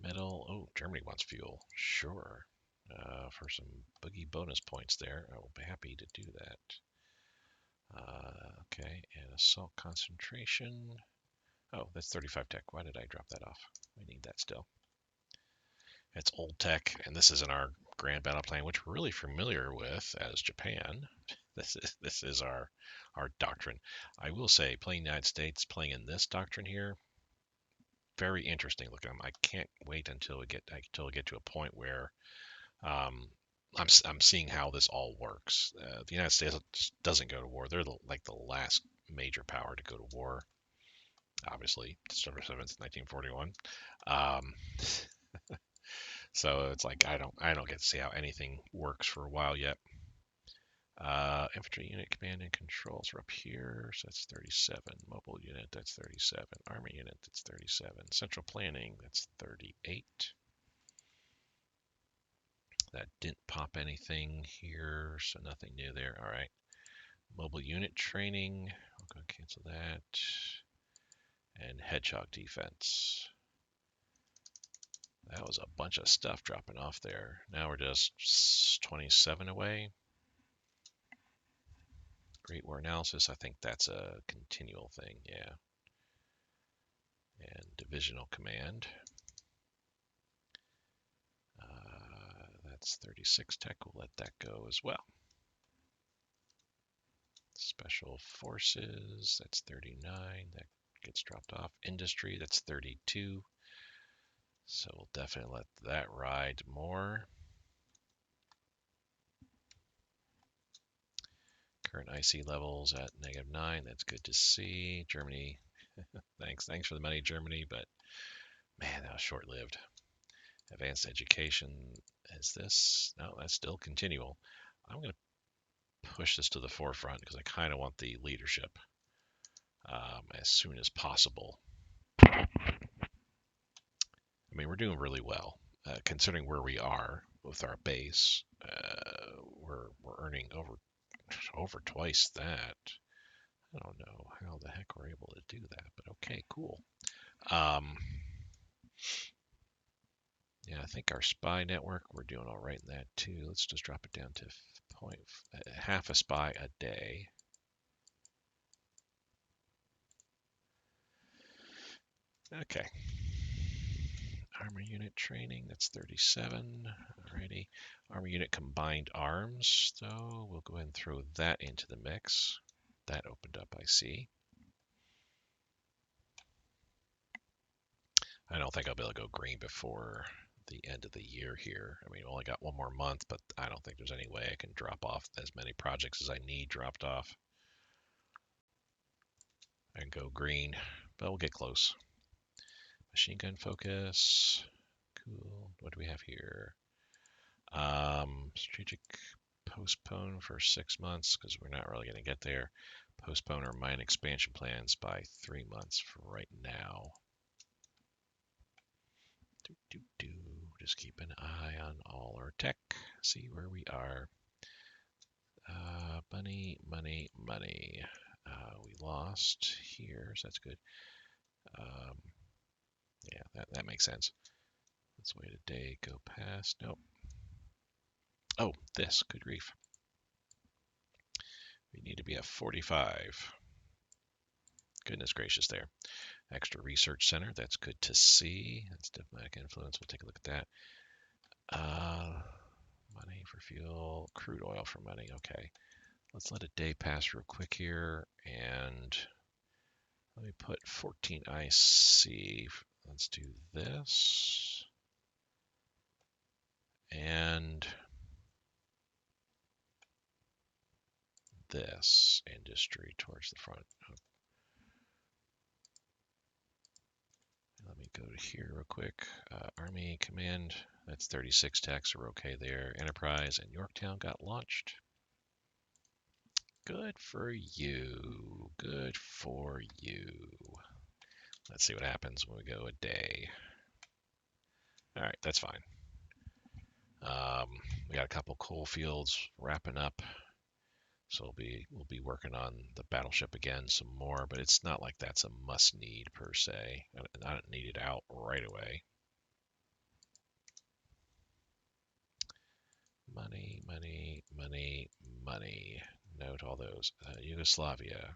Metal. Oh, Germany wants fuel. Sure. For some boogie bonus points there. I will be happy to do that. Okay, and assault concentration. Oh, that's 35 tech. Why did I drop that off? We need that still. It's old tech, and this is in our grand battle plan, which we're really familiar with as Japan. This is our doctrine. I will say, playing the United States, playing in this doctrine here, very interesting. Look, I can't wait until we get to a point where I'm seeing how this all works. The United States doesn't go to war. They're like the last major power to go to war. Obviously, December 7th, 1941. So it's like I don't get to see how anything works for a while yet. Infantry unit command and controls are up here, so that's 37. Mobile unit, that's 37. Army unit, that's 37. Central planning, that's 38. That didn't pop anything here, so nothing new there. All right. Mobile unit training, I'm going to cancel that. And hedgehog defense. That was a bunch of stuff dropping off there. Now we're just 27 away. Great War Analysis, I think that's a continual thing, yeah. And Divisional Command. That's 36 tech, we'll let that go as well. Special Forces, that's 39, that gets dropped off. Industry, that's 32. So we'll definitely let that ride more. Current IC levels at -9. That's good to see. Germany, thanks for the money, Germany, but man, that was short-lived. Advanced education is this? No, that's still continual. I'm going to push this to the forefront because I kind of want the leadership as soon as possible. I mean, we're doing really well considering where we are with our base. We're earning over over twice that. I don't know how the heck we're able to do that, but okay, cool. Yeah, I think our SPY network, we're doing all right in that too. Let's just drop it down to half a SPY a day. Okay. Armor unit training, that's 37. Alrighty. Armor unit combined arms, though, we'll go ahead and throw that into the mix. That opened up, I see. I don't think I'll be able to go green before the end of the year here. I mean, we only got one more month, but I don't think there's any way I can drop off as many projects as I need dropped off and go green, but we'll get close. Machine gun focus. Cool. What do we have here? Strategic postpone for 6 months because we're not really going to get there. Postpone our mine expansion plans by 3 months for right now. Just keep an eye on all our tech. See where we are. Money. We lost here, so that's good. Yeah, that makes sense. Let's wait a day, go past. Nope. Oh, this. Good grief. We need to be at 45. Goodness gracious there. Extra research center. That's good to see. That's diplomatic influence. We'll take a look at that. Money for fuel. Crude oil for money. Okay. Let's let a day pass real quick here. And let me put 14 IC. Let's do this. And this industry towards the front. Let me go to here real quick. Army Command, that's 36 techs are okay there. Enterprise and Yorktown got launched. Good for you. Good for you. Let's see what happens when we go a day. All right, that's fine. We got a couple coal fields wrapping up. So we'll be working on the battleship again some more, but it's not like that's a must need per se. I don't need it out right away. Money. Note all those. Yugoslavia.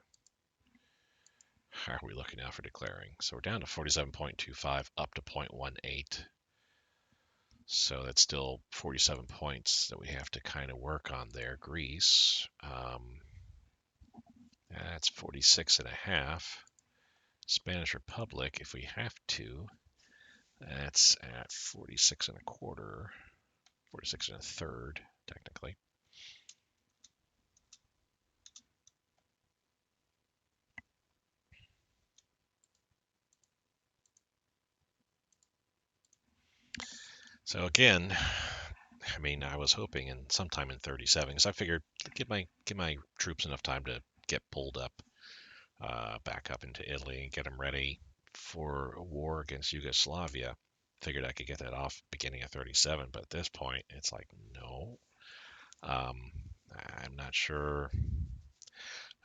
How are we looking now for declaring? So we're down to 47.25 up to 0.18. So that's still 47 points that we have to kind of work on there. Greece. That's 46 and a half. Spanish Republic, if we have to, that's at 46 and a quarter, 46 and a third, technically. So again, I mean, I was hoping in sometime in 37, because I figured give my troops enough time to get pulled up, back up into Italy and get them ready for a war against Yugoslavia. Figured I could get that off beginning of 37, but at this point, it's like no. I'm not sure.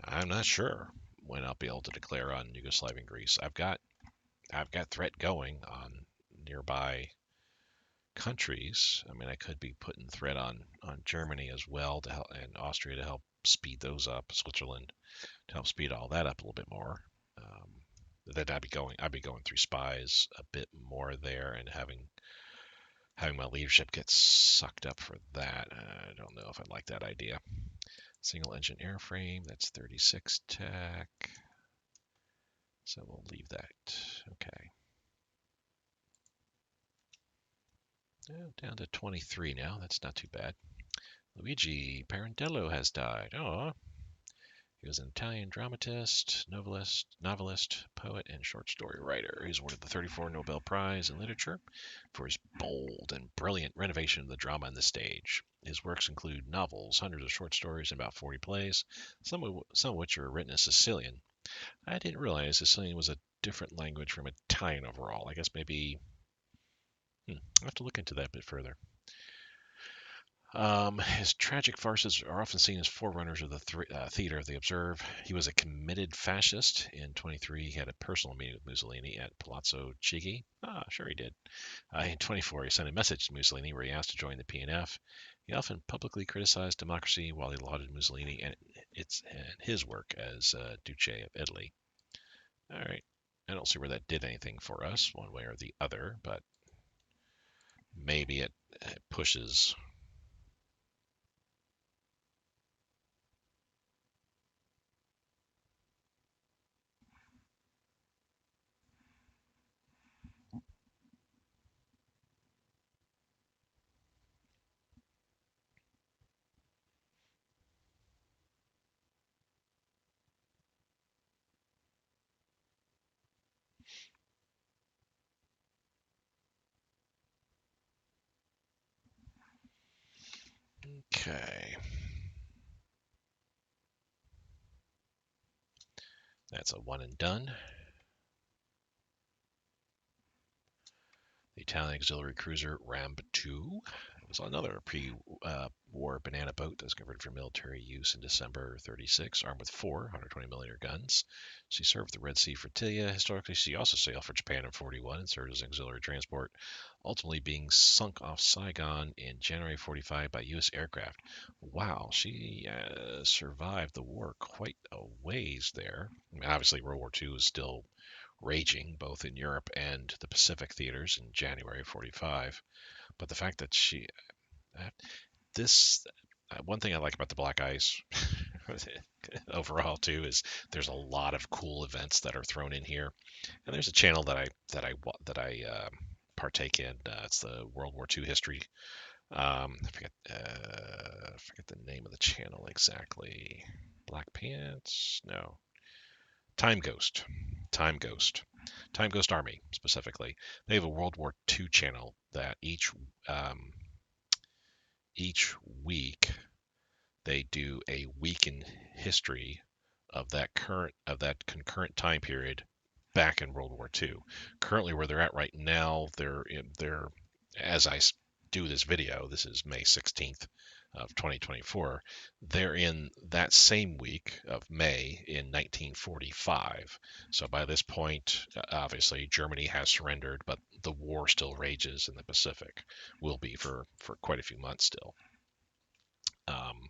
I'm not sure when I'll be able to declare on Yugoslavia and Greece. I've got threat going on nearby countries. I mean, I could be putting threat on Germany as well to help, and Austria to help speed those up. Switzerland to help speed all that up a little bit more. Then I'd be going through spies a bit more there and having my leadership get sucked up for that. I don't know if I like that idea. Single engine airframe, that's 36 tech. So we'll leave that. Okay. Down to 23 now. That's not too bad. Luigi Pirandello has died. Oh, he was an Italian dramatist, novelist, poet, and short story writer. He's awarded the 34 Nobel Prize in Literature for his bold and brilliant renovation of the drama and the stage. His works include novels, hundreds of short stories, and about 40 plays, some of which are written in Sicilian. I didn't realize Sicilian was a different language from Italian overall. I guess maybe I'll have to look into that a bit further. His tragic farces are often seen as forerunners of the theater of the Observe. He was a committed fascist. In 23, he had a personal meeting with Mussolini at Palazzo Chigi. Ah, sure he did. In 24, he sent a message to Mussolini where he asked to join the PNF. He often publicly criticized democracy while he lauded Mussolini and his work as Duce of Italy. All right. I don't see where that did anything for us, one way or the other, but maybe it pushes. Okay. That's a one and done. The Italian auxiliary cruiser Ram-2 was another pre-war banana boat that was converted for military use in December 36, armed with four 120mm guns. She served the Red Sea Flotilla. Historically, she also sailed for Japan in 41 and served as auxiliary transport, ultimately being sunk off Saigon in January 45 by U.S. aircraft. Wow, she survived the war quite a ways there. I mean, obviously, World War II is still raging both in Europe and the Pacific theaters in January of 45. But the fact that uh, this, one thing I like about the Black Ice overall too is there's a lot of cool events that are thrown in here, and there's a channel that I partake in. It's the World War II history. I forget the name of the channel exactly. Black Pants? No. Time Ghost. Time Ghost. Time Ghost Army specifically. They have a World War II channel that each week they do a week in history of that concurrent time period back in World War II. Currently, where they're at right now, they're as I do this video. This is May 16th of 2024. They're in that same week of May in 1945. So by this point, obviously Germany has surrendered, but the war still rages in the Pacific. Will be for quite a few months still. Um,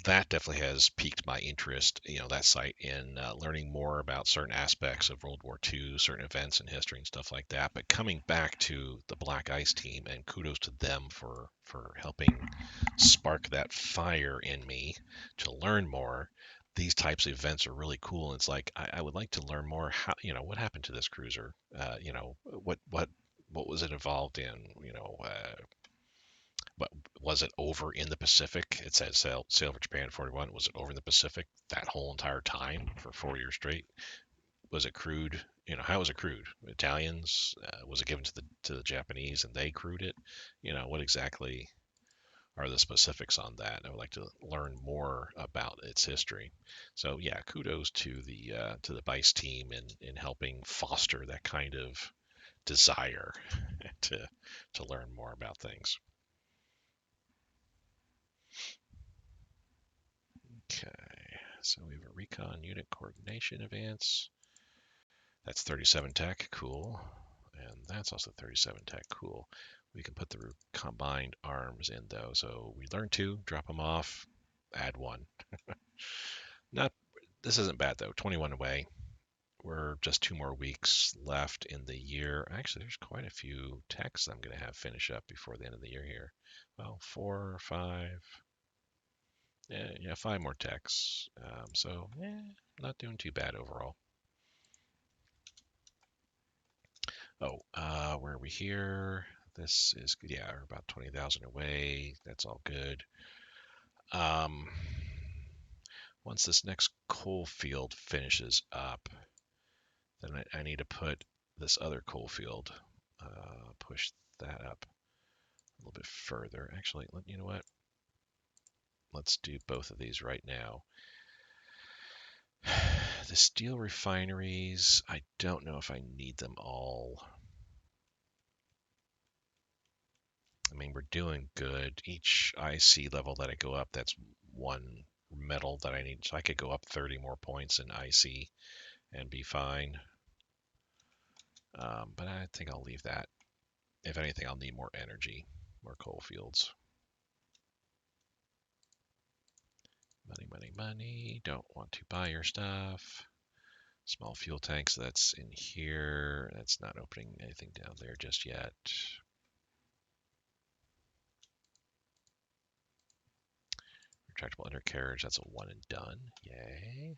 that definitely has piqued my interest, that site in learning more about certain aspects of World War II, certain events in history and stuff like that. But coming back to the Black Ice team, and kudos to them for helping spark that fire in me to learn more. These types of events are really cool. And it's like I would like to learn more. How what happened to this cruiser? What was it involved in? But was it over in the Pacific? It said sail for Japan 41. Was it over in the Pacific that whole entire time for 4 years straight? Was it crewed? How was it crewed? Italians? Was it given to the Japanese and they crewed it? What exactly are the specifics on that? I would like to learn more about its history. So yeah, kudos to the BICE team in helping foster that kind of desire to to learn more about things. Okay, so we have a recon unit coordination advance. That's 37 tech, cool. And that's also 37 tech, cool. We can put the combined arms in though. So we learn two, drop them off, add one. Not, this isn't bad though. 21 away. We're just 2 more weeks left in the year. Actually, there's quite a few techs I'm going to have finish up before the end of the year here. Well, 4 or 5. Yeah, 5 more techs. So, not doing too bad overall. Oh, where are we here? This is good. Yeah, we're about 20,000 away. That's all good. Um, once this next coal field finishes up, then I need to put this other coal field, push that up a little bit further. Actually, you know what? Let's do both of these right now. The steel refineries, I don't know if I need them all. I mean, we're doing good. Each IC level that I go up, that's one metal that I need. So I could go up 30 more points in IC and be fine. But I think I'll leave that. If anything, I'll need more energy, more coal fields. Money, money, money. Don't want to buy your stuff. Small fuel tanks, that's in here. That's not opening anything down there just yet. Retractable undercarriage, that's a one and done. Yay.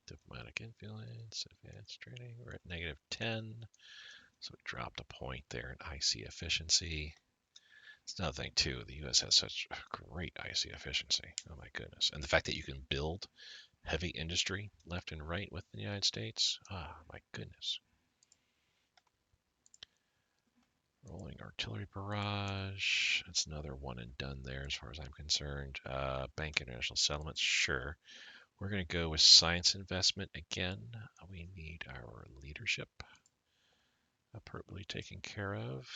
Diplomatic influence, advanced trading. We're at negative 10. So it dropped a point there in IC efficiency. It's another thing too. The U.S. has such great IC efficiency. Oh my goodness! And the fact that you can build heavy industry left and right within the United States. Ah, my goodness. Rolling artillery barrage. That's another one and done there as far as I'm concerned. Bank international settlements. Sure. We're going to go with science investment again. We need our leadership appropriately taken care of.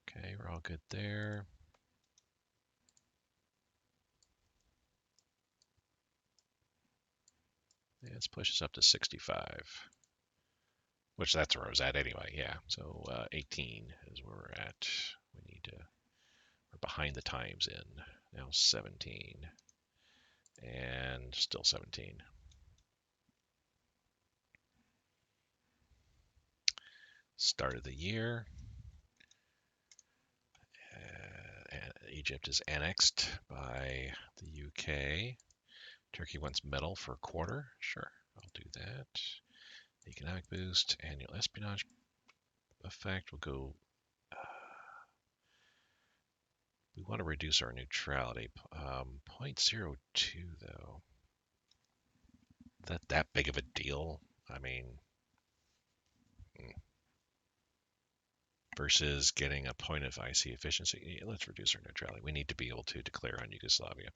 Okay, we're all good there. Yeah, let's push us up to 65, which that's where I was at anyway. Yeah, so 18 is where we're at. We need to, we're behind the times in. Now 17 and still 17. Start of the year. Egypt is annexed by the UK. Turkey wants metal for a quarter. Sure, I'll do that. Economic boost, annual espionage effect. We'll go. We want to reduce our neutrality. 0.02 though. That big of a deal? I mean, versus getting a point of IC efficiency. Let's reduce our neutrality. We need to be able to declare on Yugoslavia.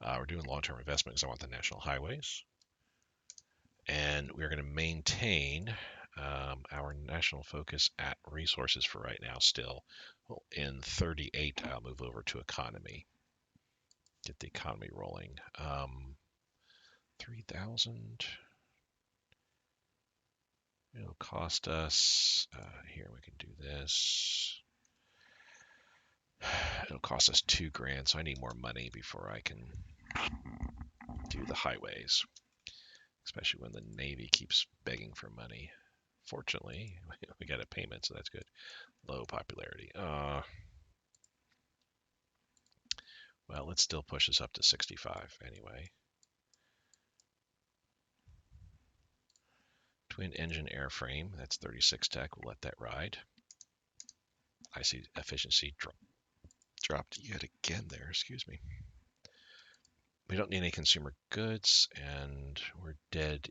We're doing long-term investment because I want the national highways. And we're going to maintain our national focus at resources for right now still. Well, in 38, I'll move over to economy. Get the economy rolling. 3,000. It'll cost us, here we can do this. It'll cost us 2 grand, so I need more money before I can do the highways, especially when the Navy keeps begging for money. Fortunately, we got a payment, so that's good. Low popularity. Well, let's still push us up to 65 anyway. Twin engine airframe, that's 36 tech. We'll let that ride. I see efficiency dropped yet again there, excuse me. We don't need any consumer goods, and we're dead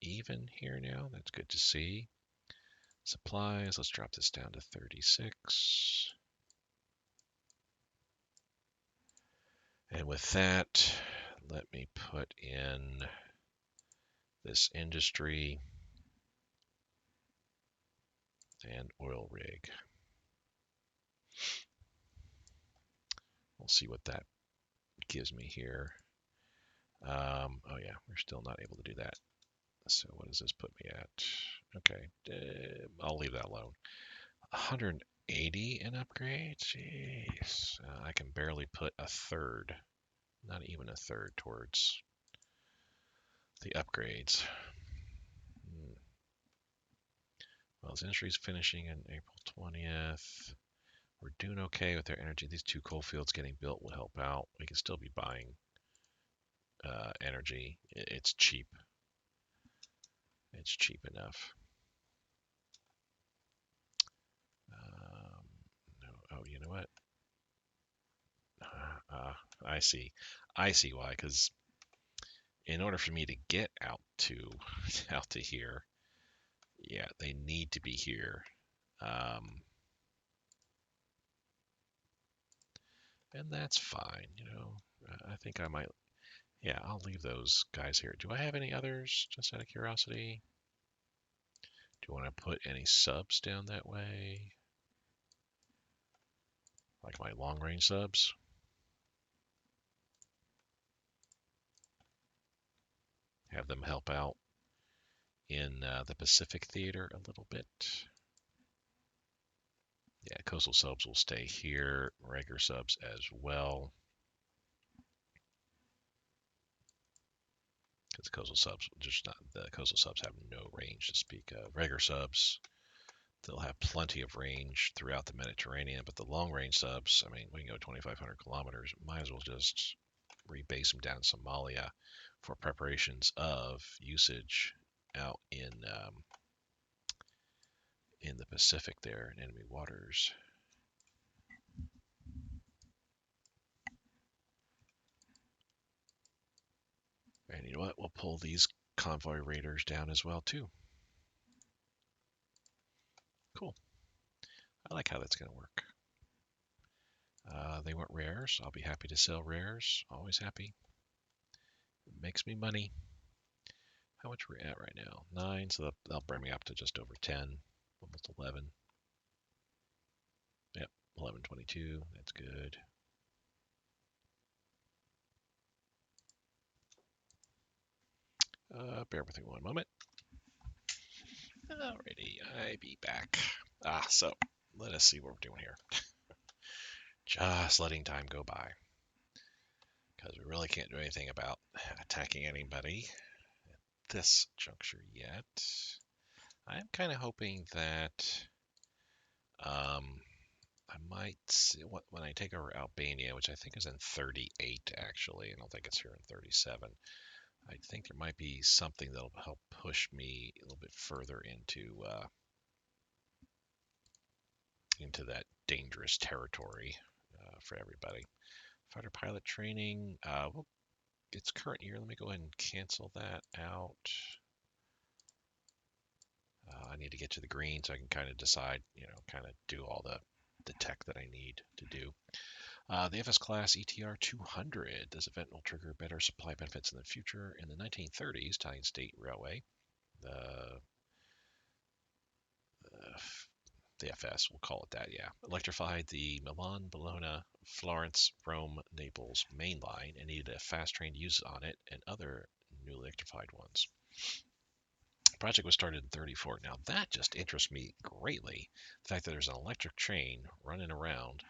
even here now. That's good to see. Supplies, let's drop this down to 36. And with that, let me put in this industry and oil rig. We'll see what that gives me here. Oh yeah, we're still not able to do that. So what does this put me at? Okay, I'll leave that alone. 180 in upgrade? Jeez. I can barely put a third, not even a third, towards the upgrades. Well, this industry's finishing on April 20th. We're doing okay with our energy. These 2 coal fields getting built will help out. We can still be buying energy. It's cheap. It's cheap enough. No. Oh, you know what? I see. I see why. Because in order for me to get out to here, yeah, they need to be here. And that's fine, you know. I think I might, yeah, I'll leave those guys here. Do I have any others, just out of curiosity? Do you want to put any subs down that way? Like my long range subs? Have them help out in the Pacific Theater a little bit. Yeah, coastal subs will stay here, regular subs as well. Because coastal subs, just not the coastal subs have no range to speak of. Regular subs, they'll have plenty of range throughout the Mediterranean, but the long range subs, I mean, we can go 2,500 kilometers. Might as well just rebase them down in Somalia for preparations of usage out in the Pacific there in enemy waters. And you know what? We'll pull these convoy raiders down as well too. Cool. I like how that's going to work. They want rares. I'll be happy to sell rares. Always happy. It makes me money. How much we're at right now? 9, so that'll bring me up to just over 10, almost 11. Yep, 11.22. That's good. Bear with me one moment. Alrighty, I be back. So let us see what we're doing here. Just letting time go by, because we really can't do anything about attacking anybody at this juncture yet. I'm kind of hoping that I might see when I take over Albania, which I think is in 38 actually. I don't think it's here in 37. I think there might be something that'll help push me a little bit further into that dangerous territory for everybody. Fighter pilot training. Well, it's current year. Let me go ahead and cancel that out. I need to get to the green so I can kind of decide, kind of do all the tech that I need to do. The FS class ETR 200. This event will trigger better supply benefits in the future. In the 1930s, Italian State Railway, the FS, we'll call it that, yeah, electrified the Milan, Bologna, Florence, Rome, Naples main line and needed a fast train to use on it and other newly electrified ones. The project was started in 34. Now that just interests me greatly. The fact that there's an electric train running around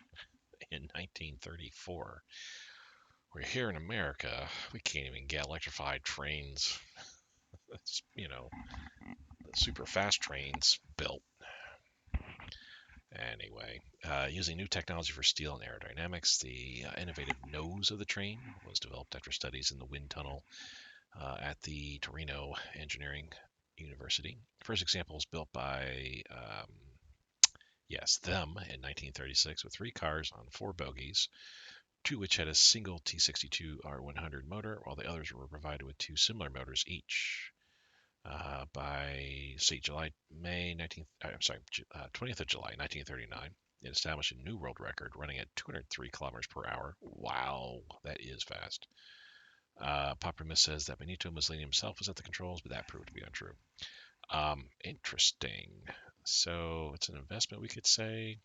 in 1934. Where here in America, we can't even get electrified trains, super fast trains built. Anyway, using new technology for steel and aerodynamics, the innovative nose of the train was developed after studies in the wind tunnel at the Torino Engineering University. First example was built by, them in 1936 with 3 cars on 4 bogies, 2 which had a single T62 R100 motor, while the others were provided with 2 similar motors each. By 20th of July 1939, it established a new world record running at 203 kilometers per hour. Wow, that is fast. Popular says that Benito Mussolini himself was at the controls, but that proved to be untrue. Interesting. So it's an investment, we could say.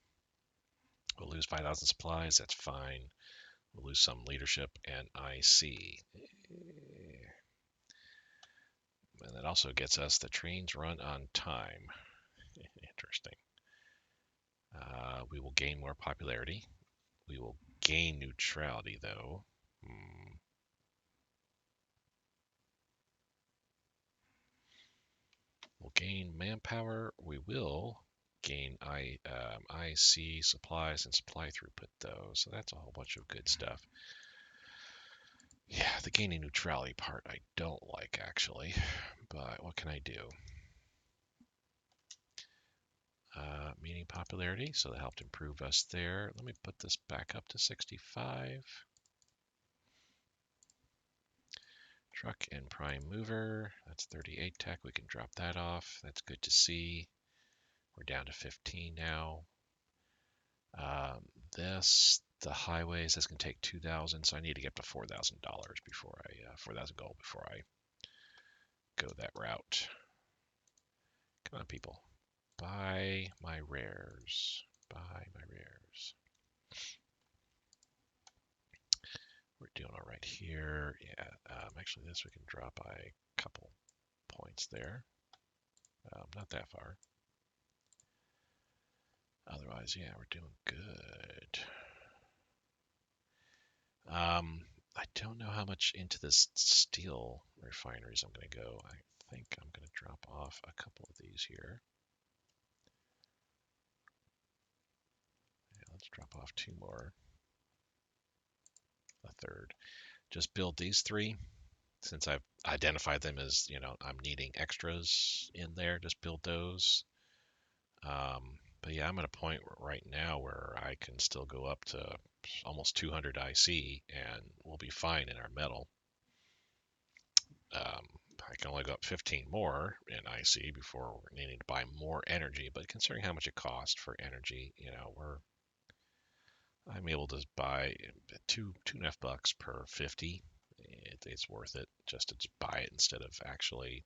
We'll lose 5,000 supplies. That's fine. We'll lose some leadership and IC. And that also gets us the trains run on time. Interesting. We will gain more popularity. We will gain neutrality, though. We'll gain manpower. We will gain IC supplies and supply throughput, though. So that's a whole bunch of good stuff. Yeah, the gaining neutrality part I don't like, actually. But what can I do? Meaning popularity, so that helped improve us there. Let me put this back up to 65. Truck and prime mover, that's 38 tech. We can drop that off. That's good to see. We're down to 15 now. This The highways, that's going to take 2,000, so I need to get up to $4,000 before 4,000 gold before I go that route. Come on, people. Buy my rares. Buy my rares. We're doing all right here. Yeah, actually this we can drop by a couple points there. Not that far. Otherwise, yeah, we're doing good. I don't know how much into this steel refineries I'm going to go. I think I'm going to drop off a couple of these here. Yeah, let's drop off 2 more. A third. Just build these 3. Since I've identified them as, I'm needing extras in there, just build those. But yeah, I'm at a point right now where I can still go up to almost 200 IC and we'll be fine in our metal. I can only go up 15 more in IC before we're needing to buy more energy. But considering how much it costs for energy, I'm able to buy $2.5 per 50. It's worth it just to buy it instead of actually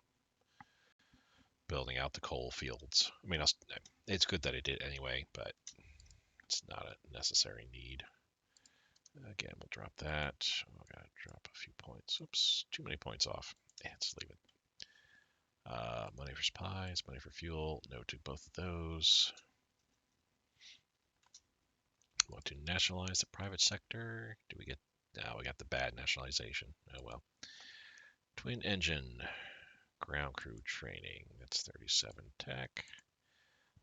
building out the coal fields. I mean, it's good that I did anyway, but it's not a necessary need. Again, we'll drop that. Oh, I gotta drop a few points. Oops, too many points off. Yeah, let's leave it. Money for supplies, money for fuel. No to both of those. Want to nationalize the private sector? Do we get? No, we got the bad nationalization. Oh well. Twin engine, ground crew training. That's 37 tech.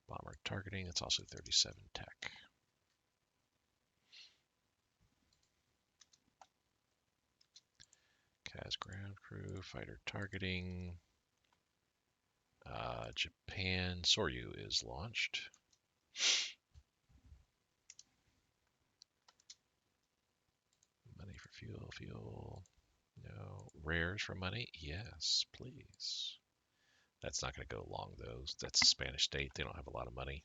Bomber targeting. That's also 37 tech. CAS ground crew, fighter targeting. Japan Soryu is launched. Money for fuel. No. Rares for money? Yes, please. That's not going to go long, though. That's a Spanish state. They don't have a lot of money.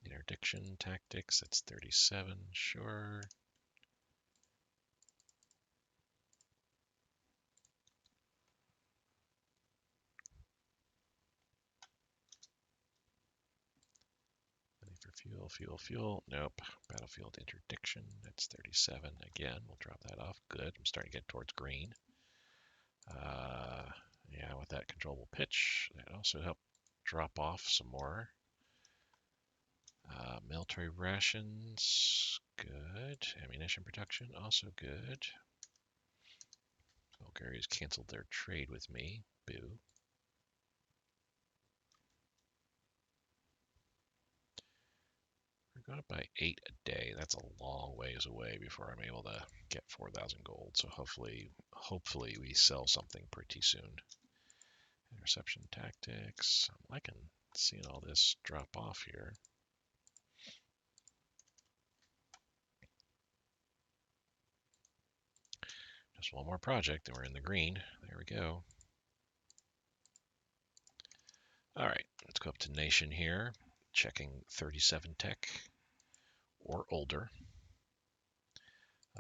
Interdiction tactics. That's 37. Sure. Money for fuel. Nope. Battlefield interdiction. That's 37. Again, we'll drop that off. Good. I'm starting to get towards green. Yeah, with that controllable pitch, that also helped drop off some more. Military rations, good. Ammunition production, also good. Bulgaria's canceled their trade with me. Boo. We're going up by 8 a day. That's a long ways away before I'm able to get 4,000 gold. So hopefully we sell something pretty soon. Interception tactics. I'm liking seeing all this drop off here. Just one more project and we're in the green. There we go. All right, let's go up to nation here. Checking 37 tech or older.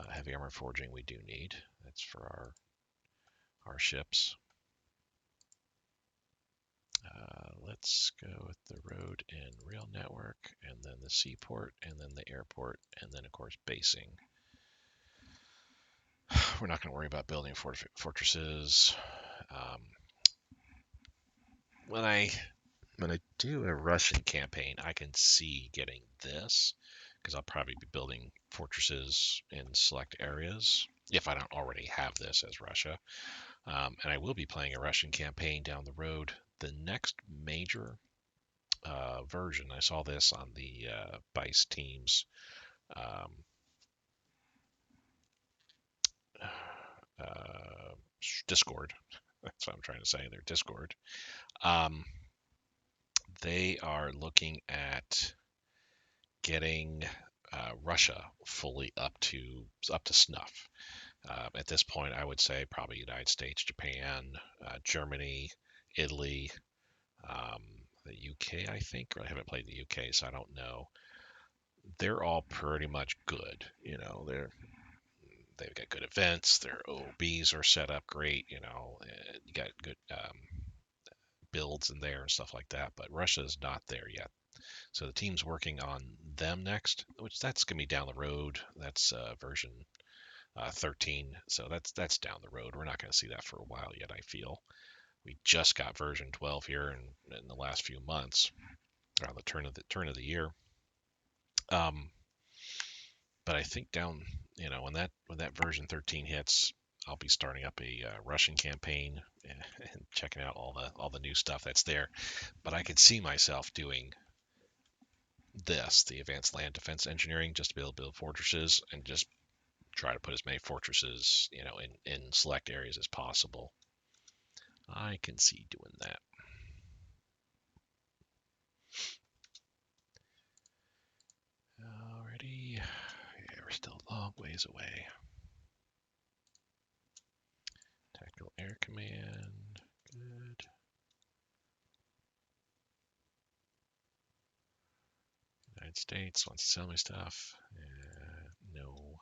Heavy armor forging we do need. That's for our ships. Let's go with the road and rail network, and then the seaport, and then the airport, and then of course basing. We're not going to worry about building fortresses. When I do a Russian campaign, I can see getting this because I'll probably be building fortresses in select areas if I don't already have this as Russia. And I will be playing a Russian campaign down the road. The next major version, I saw this on the BICE teams Discord. That's what I'm trying to say. Their Discord. They are looking at getting Russia fully up to snuff. At this point, I would say probably United States, Japan, Germany, Italy, the UK, I think. I haven't played the UK, so I don't know. they're all pretty much good. They've got good events. Their OBs are set up great. You got good builds in there and stuff like that. But Russia's not there yet. So the team's working on them next, which that's gonna be down the road. That's version 13. So that's down the road. We're not gonna see that for a while yet. I feel we just got version 12 here in the last few months around the turn of the year. Um, but I think when that version 13 hits, I'll be starting up a Russian campaign and checking out all the new stuff that's there. But I could see myself doing the advanced land defense engineering, just to be able to build fortresses and just try to put as many fortresses, in select areas as possible. I can see doing that. Alrighty. Yeah, we're still a long ways away. Tactical Air Command. Good. United States wants to sell me stuff. No.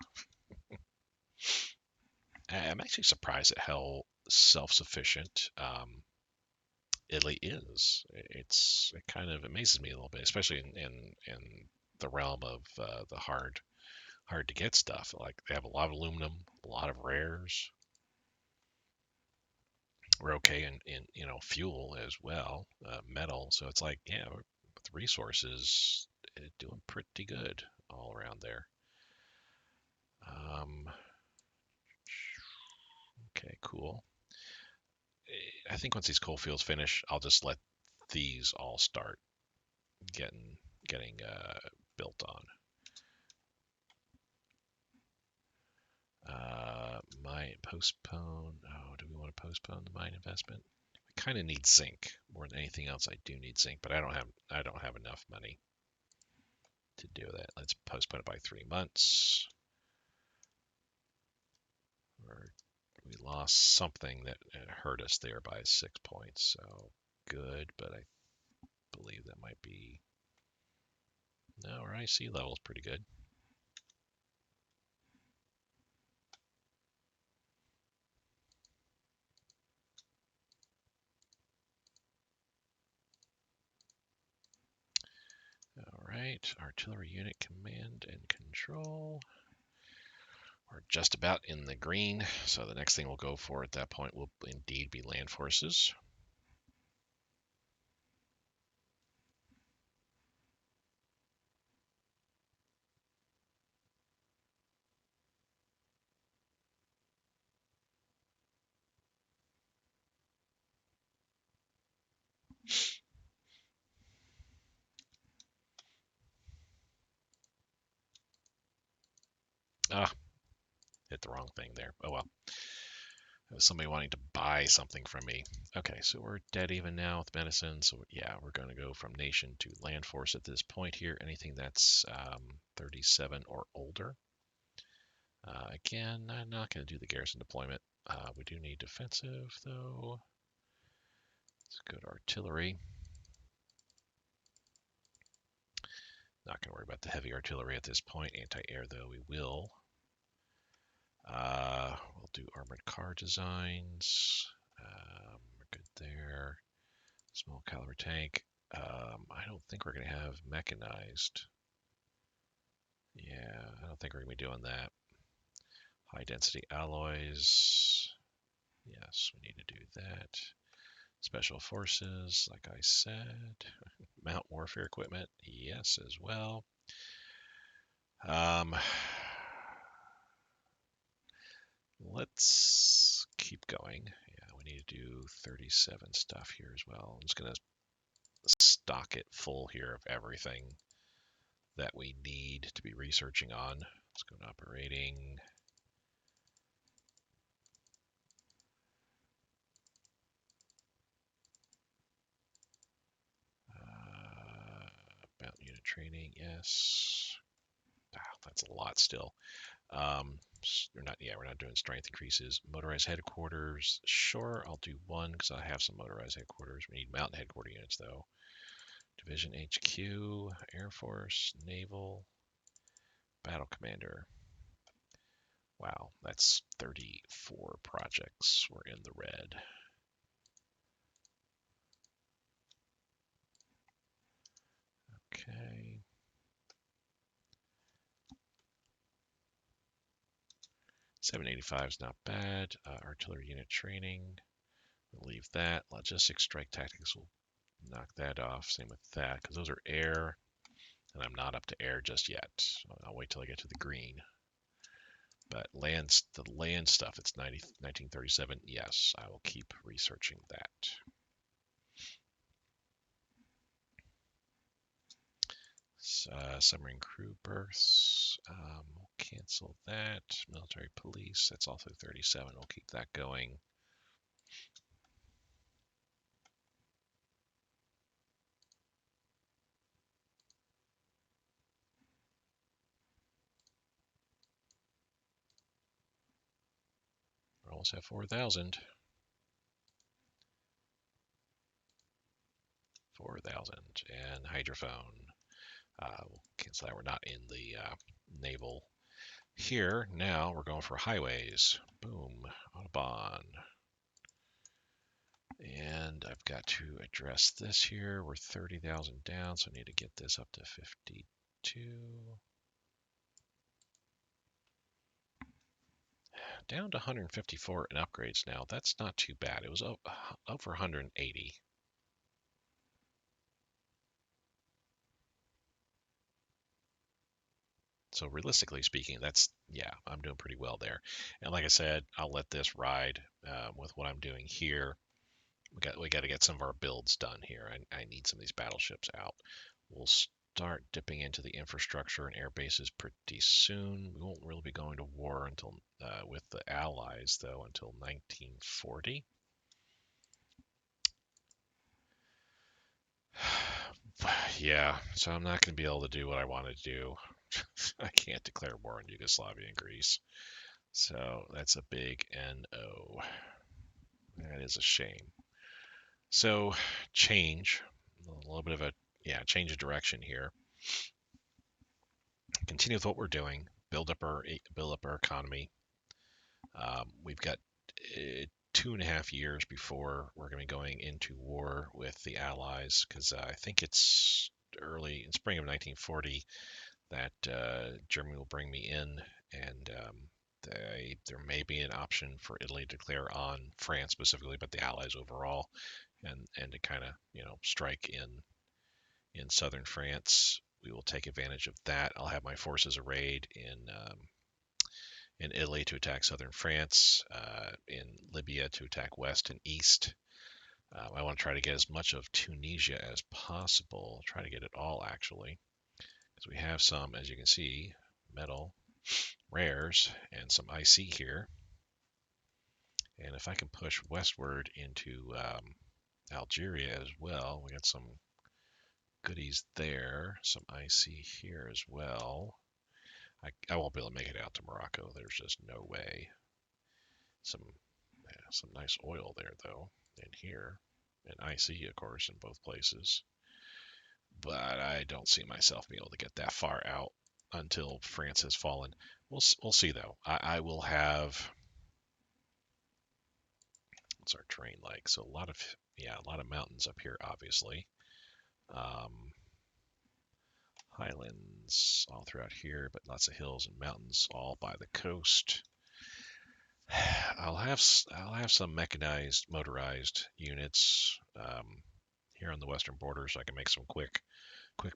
I'm actually surprised at how self-sufficient Italy is. It kind of amazes me a little bit, especially in the realm of the hard to get stuff. Like they have a lot of aluminum, a lot of rares. We're okay in fuel as well, metal. So it's like, yeah, with resources, doing pretty good all around there. Um, okay, cool. I think once these coal fields finish, I'll just let these all start getting built on. Might postpone. Oh, do we want to postpone the mine investment? We kind of need zinc more than anything else. I do need zinc, but I don't have enough money to do that. Let's postpone it by 3 months. Or we lost something that hurt us there by 6 points. So good, but I believe that might be. No, our IC level is pretty good. All right, artillery unit command and control. We're just about in the green, so the next thing we'll go for at that point will indeed be land forces. Ah, hit the wrong thing there. Oh well. It was somebody wanting to buy something from me. Okay, so we're dead even now with medicine. So yeah, we're going to go from nation to land force at this point here. Anything that's 37 or older. Again, I'm not going to do the garrison deployment. We do need defensive though. Let's go to artillery. Not going to worry about the heavy artillery at this point. Anti-air though, we will. We'll do armored car designs. We're good there. Small caliber tank. I don't think we're going to have mechanized. Yeah, I don't think we're going to be doing that. High density alloys. Yes, we need to do that. Special forces, like I said. Mount warfare equipment. Yes, as well. Let's keep going. Yeah, we need to do 37 stuff here as well. I'm just going to stock it full here of everything that we need to be researching on. Let's go to operating. Mountain unit training, yes. That's a lot still. We're not doing strength increases. Motorized headquarters, sure, I'll do one because I have some motorized headquarters. We need mountain headquarter units though. Division HQ, Air Force, Naval. Battle Commander. Wow, that's 34 projects. We're in the red. Okay. $785 is not bad. Artillery unit training. We'll leave that. Logistics, strike tactics will knock that off. Same with that, because those are air, and I'm not up to air just yet. I'll wait till I get to the green. But the land stuff, it's 1937. Yes, I will keep researching that. Submarine crew berths. We'll cancel that. Military police. That's also 37. We'll keep that going. We almost have 4,000. 4,000. And hydrophone. We'll cancel that. We're not in the naval here. Now we're going for highways. Boom. Autobahn. And I've got to address this here. We're 30,000 down, so I need to get this up to 52. Down to 154 in upgrades now. That's not too bad. It was over 180. So realistically speaking, yeah, I'm doing pretty well there. And like I said, I'll let this ride with what I'm doing here. We got to get some of our builds done here. I need some of these battleships out. We'll start dipping into the infrastructure and air bases pretty soon. We won't really be going to war until with the Allies though until 1940. Yeah, so I'm not going to be able to do what I want to do. I can't declare war on Yugoslavia and Greece. So that's a big NO. That is a shame. So change, a little bit of a change of direction here. Continue with what we're doing. Build up our economy. We've got 2.5 years before we're going to be going into war with the Allies, because I think it's early in spring of 1940 that Germany will bring me in, and there may be an option for Italy to declare on France specifically, but the Allies overall, and to kind of strike in southern France. We will take advantage of that. I'll have my forces arrayed in Italy to attack southern France, in Libya to attack west and east. I want to try to get as much of Tunisia as possible. Try to get it all actually, because we have some, as you can see, metal rares and some IC here. And if I can push westward into Algeria as well, we got some goodies there. Some IC here as well. I won't be able to make it out to Morocco. There's just no way. Some nice oil there though in here, and IC of course in both places. But I don't see myself being able to get that far out until France has fallen. We'll see though. I will have. What's our terrain like? So a lot of mountains up here, obviously. Highlands all throughout here, but lots of hills and mountains all by the coast. I'll have some mechanized, motorized units here on the western border, so I can make some quick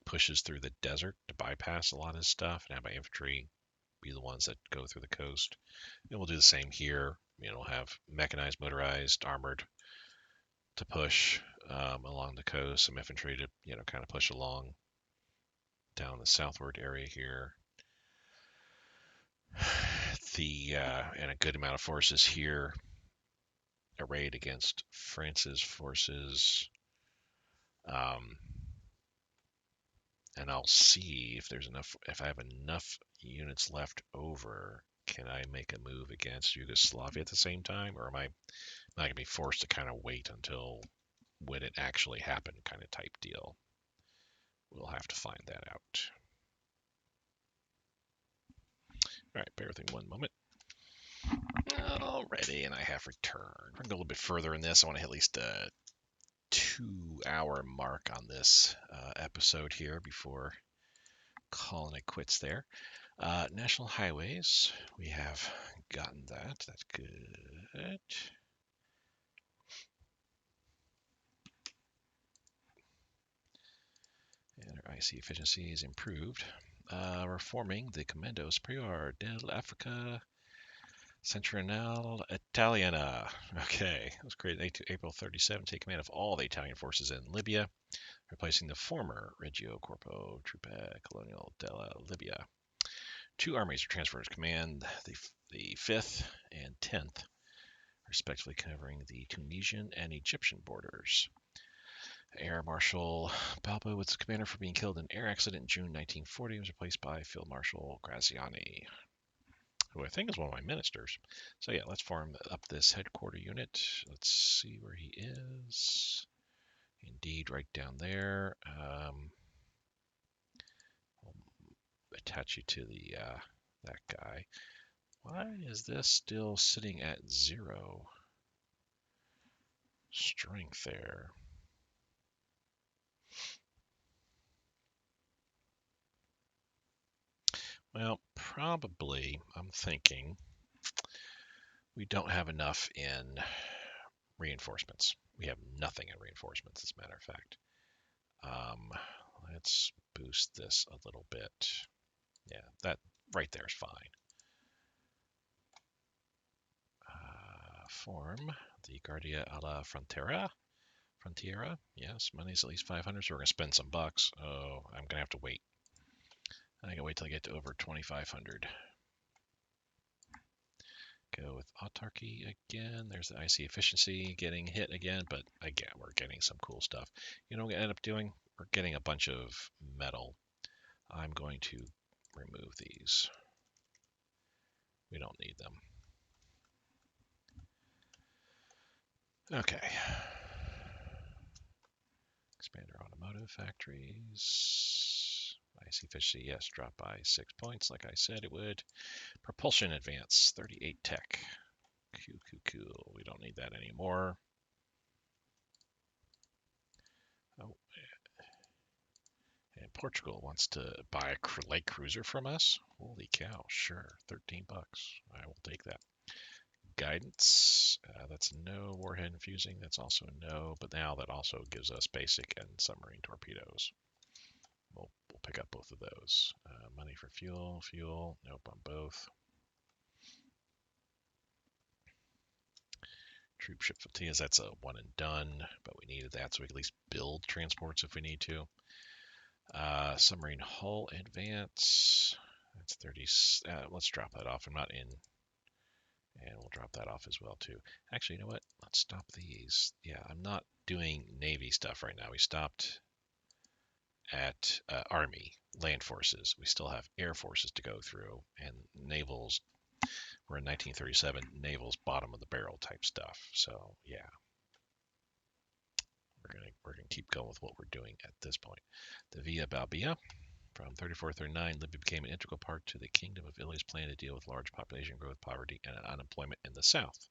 pushes through the desert to bypass a lot of this stuff, and have my infantry be the ones that go through the coast. And we'll do the same here. We'll have mechanized, motorized, armored to push along the coast. Some infantry to kind of push along down the southward area here. And a good amount of forces here arrayed against France's forces. And I'll see if I have enough units left over. Can I make a move against Yugoslavia at the same time, or am I going to be forced to kind of wait until when it actually happened kind of type deal? We'll have to find that out. right, bear with me one moment. Alrighty, and I have returned. We're going to go a little bit further in this. I want to hit at least a 2-hour mark on this episode here before calling it quits there. National highways, we have gotten that. That's good. And our IC efficiency is improved. Reforming the Comando Superior dell'Africa Centrale Italiana. Okay, it was created April 37, take command of all the Italian forces in Libya, replacing the former Regio Corpo Truppe Colonial della Libya. 2 armies were transferred to command, the 5th and 10th, respectively covering the Tunisian and Egyptian borders. Air Marshal Balbo was the commander for being killed in an air accident in June 1940. He was replaced by Field Marshal Graziani, who I think is one of my ministers. So yeah, let's form up this headquarter unit. Let's see where he is. Indeed, right down there. I'll attach you to the that guy. Why is this still sitting at 0 strength there? Well, probably, I'm thinking, we don't have enough in reinforcements. We have nothing in reinforcements, as a matter of fact. Let's boost this a little bit. Yeah, that right there is fine. Form the Guardia alla Frontiera. Yes, money's at least 500, so we're going to spend some bucks. Oh, I'm going to have to wait. I can wait till I get to over 2,500. Go with autarky again. There's the IC efficiency getting hit again, but again, we're getting some cool stuff. You know what we end up doing? We're getting a bunch of metal. I'm going to remove these. We don't need them. Okay. Expand our automotive factories. IC efficiency, yes, drop by 6 points, like I said it would. Propulsion advance, 38 tech. Cool. We don't need that anymore. Oh, and Portugal wants to buy a light cruiser from us. Holy cow! Sure, 13 bucks. I will take that. Guidance. That's no warhead infusing. That's also no. But now that also gives us basic and submarine torpedoes. We'll pick up both of those. Money for fuel. Nope on both. Troop ship flotillas, that's a one and done, but we needed that so we can at least build transports if we need to. Submarine hull advance, that's 30. Let's drop that off. I'm not in, and we'll drop that off as well too. Actually, you know what? Let's stop these. Yeah, I'm not doing Navy stuff right now. We stopped at Army, land forces. We still have air forces to go through, and navals. We're in 1937, naval's bottom of the barrel type stuff. So yeah, we're gonna keep going with what we're doing at this point. The Via Balbia, from 34-39, Libya became an integral part to the Kingdom of Italy's plan to deal with large population growth, poverty, and unemployment in the south.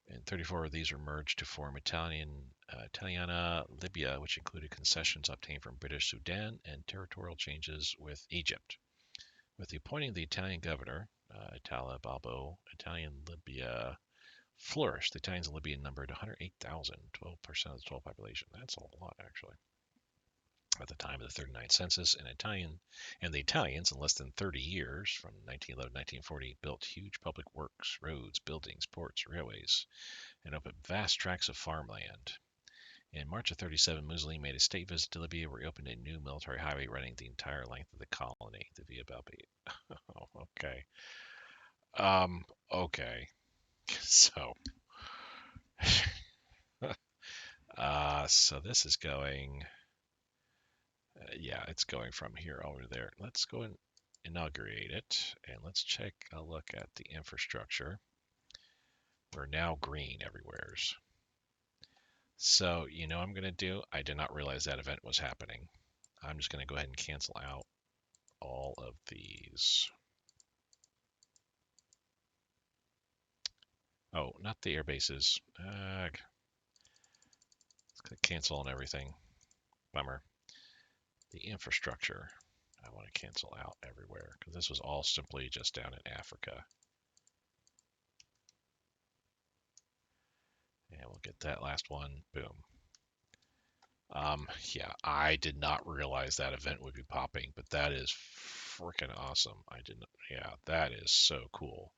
In 34, these were merged to form Italiana Libya, which included concessions obtained from British Sudan and territorial changes with Egypt. With the appointing of the Italian governor, Itala Balbo, Italian Libya flourished. The Italians in Libya numbered 108,000, 12% of the total population. That's a lot, actually. At the time of the 39 census, the Italians, in less than 30 years, from 1911 to 1940, built huge public works, roads, buildings, ports, railways, and opened vast tracts of farmland. In March of 37, Mussolini made a state visit to Libya, where he opened a new military highway running the entire length of the colony, the Via Balbia. Oh, okay. Okay. So, so this is going, yeah, it's going from here over there. Let's go and inaugurate it, and let's check a look at the infrastructure. We're now green everywheres. So, you know what I'm going to do? I did not realize that event was happening. I'm just going to go ahead and cancel out all of these. Oh, not the air bases. Let's click cancel on everything. Bummer. The infrastructure. I want to cancel out everywhere because this was all simply just down in Africa. And we'll get that last one. Boom. Yeah, I did not realize that event would be popping, but that is freaking awesome. I didn't, yeah, that is so cool.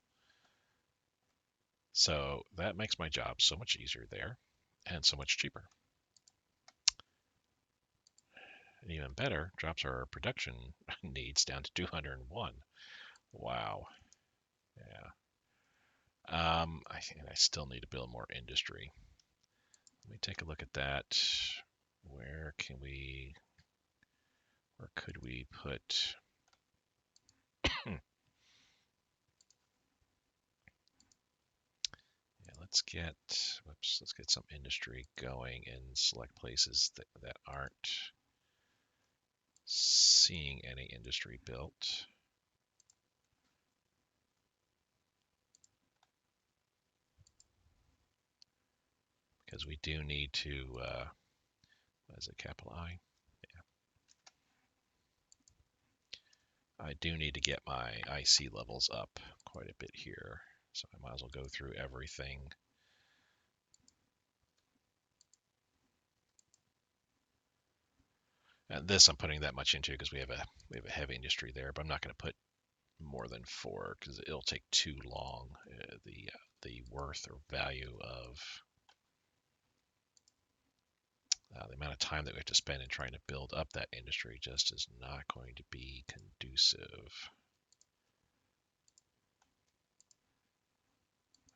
So that makes my job so much easier there and so much cheaper. And even better, drops our production needs down to 201. Wow. Yeah. And I still need to build more industry. Let me take a look at that. Where could we put? Yeah, let's get some industry going in select places that aren't seeing any industry built. Because we do need to, what is it, capital I? Yeah. I do need to get my IC levels up quite a bit here. So I might as well go through everything. And this I'm putting that much into because we have a heavy industry there, but I'm not going to put more than 4 because it'll take too long. The worth or value of the amount of time that we have to spend in trying to build up that industry just is not going to be conducive.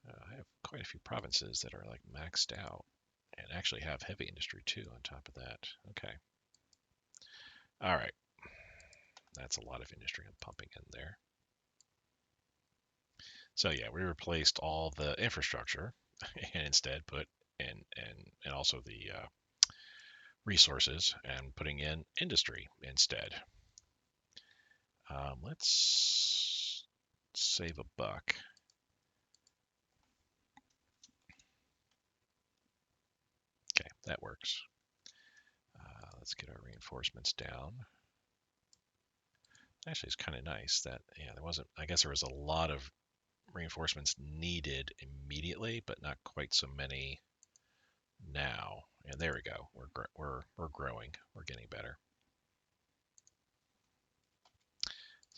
I have quite a few provinces that are like maxed out and actually have heavy industry too on top of that. Okay. All right. That's a lot of industry I'm pumping in there. So yeah, we replaced all the infrastructure and instead put and also the resources and putting in industry instead. Let's save a buck. Okay, that works. Let's get our reinforcements down. Actually, it's kind of nice that, yeah, there wasn't, I guess there was a lot of reinforcements needed immediately, but not quite so many now. And there we go. We're growing. We're getting better.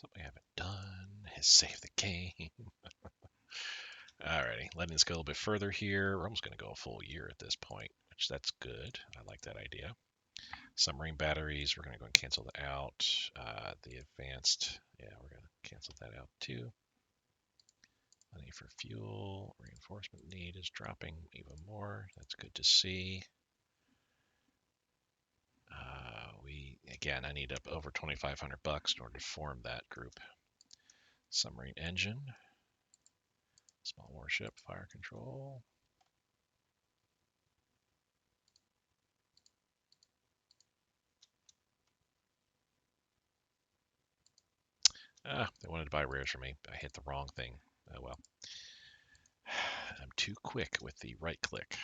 Something I haven't done is save the game. Alrighty, letting this go a little bit further here. We're almost going to go a full year at this point, which that's good. I like that idea. Submarine batteries, we're going to go and cancel that out. The advanced, yeah, we're going to cancel that out too. Money for fuel, reinforcement need is dropping even more. That's good to see. Again, I need up over 2,500 bucks in order to form that group. Submarine engine, small warship, fire control. They wanted to buy rares from me. I hit the wrong thing. Oh well. I'm too quick with the right click.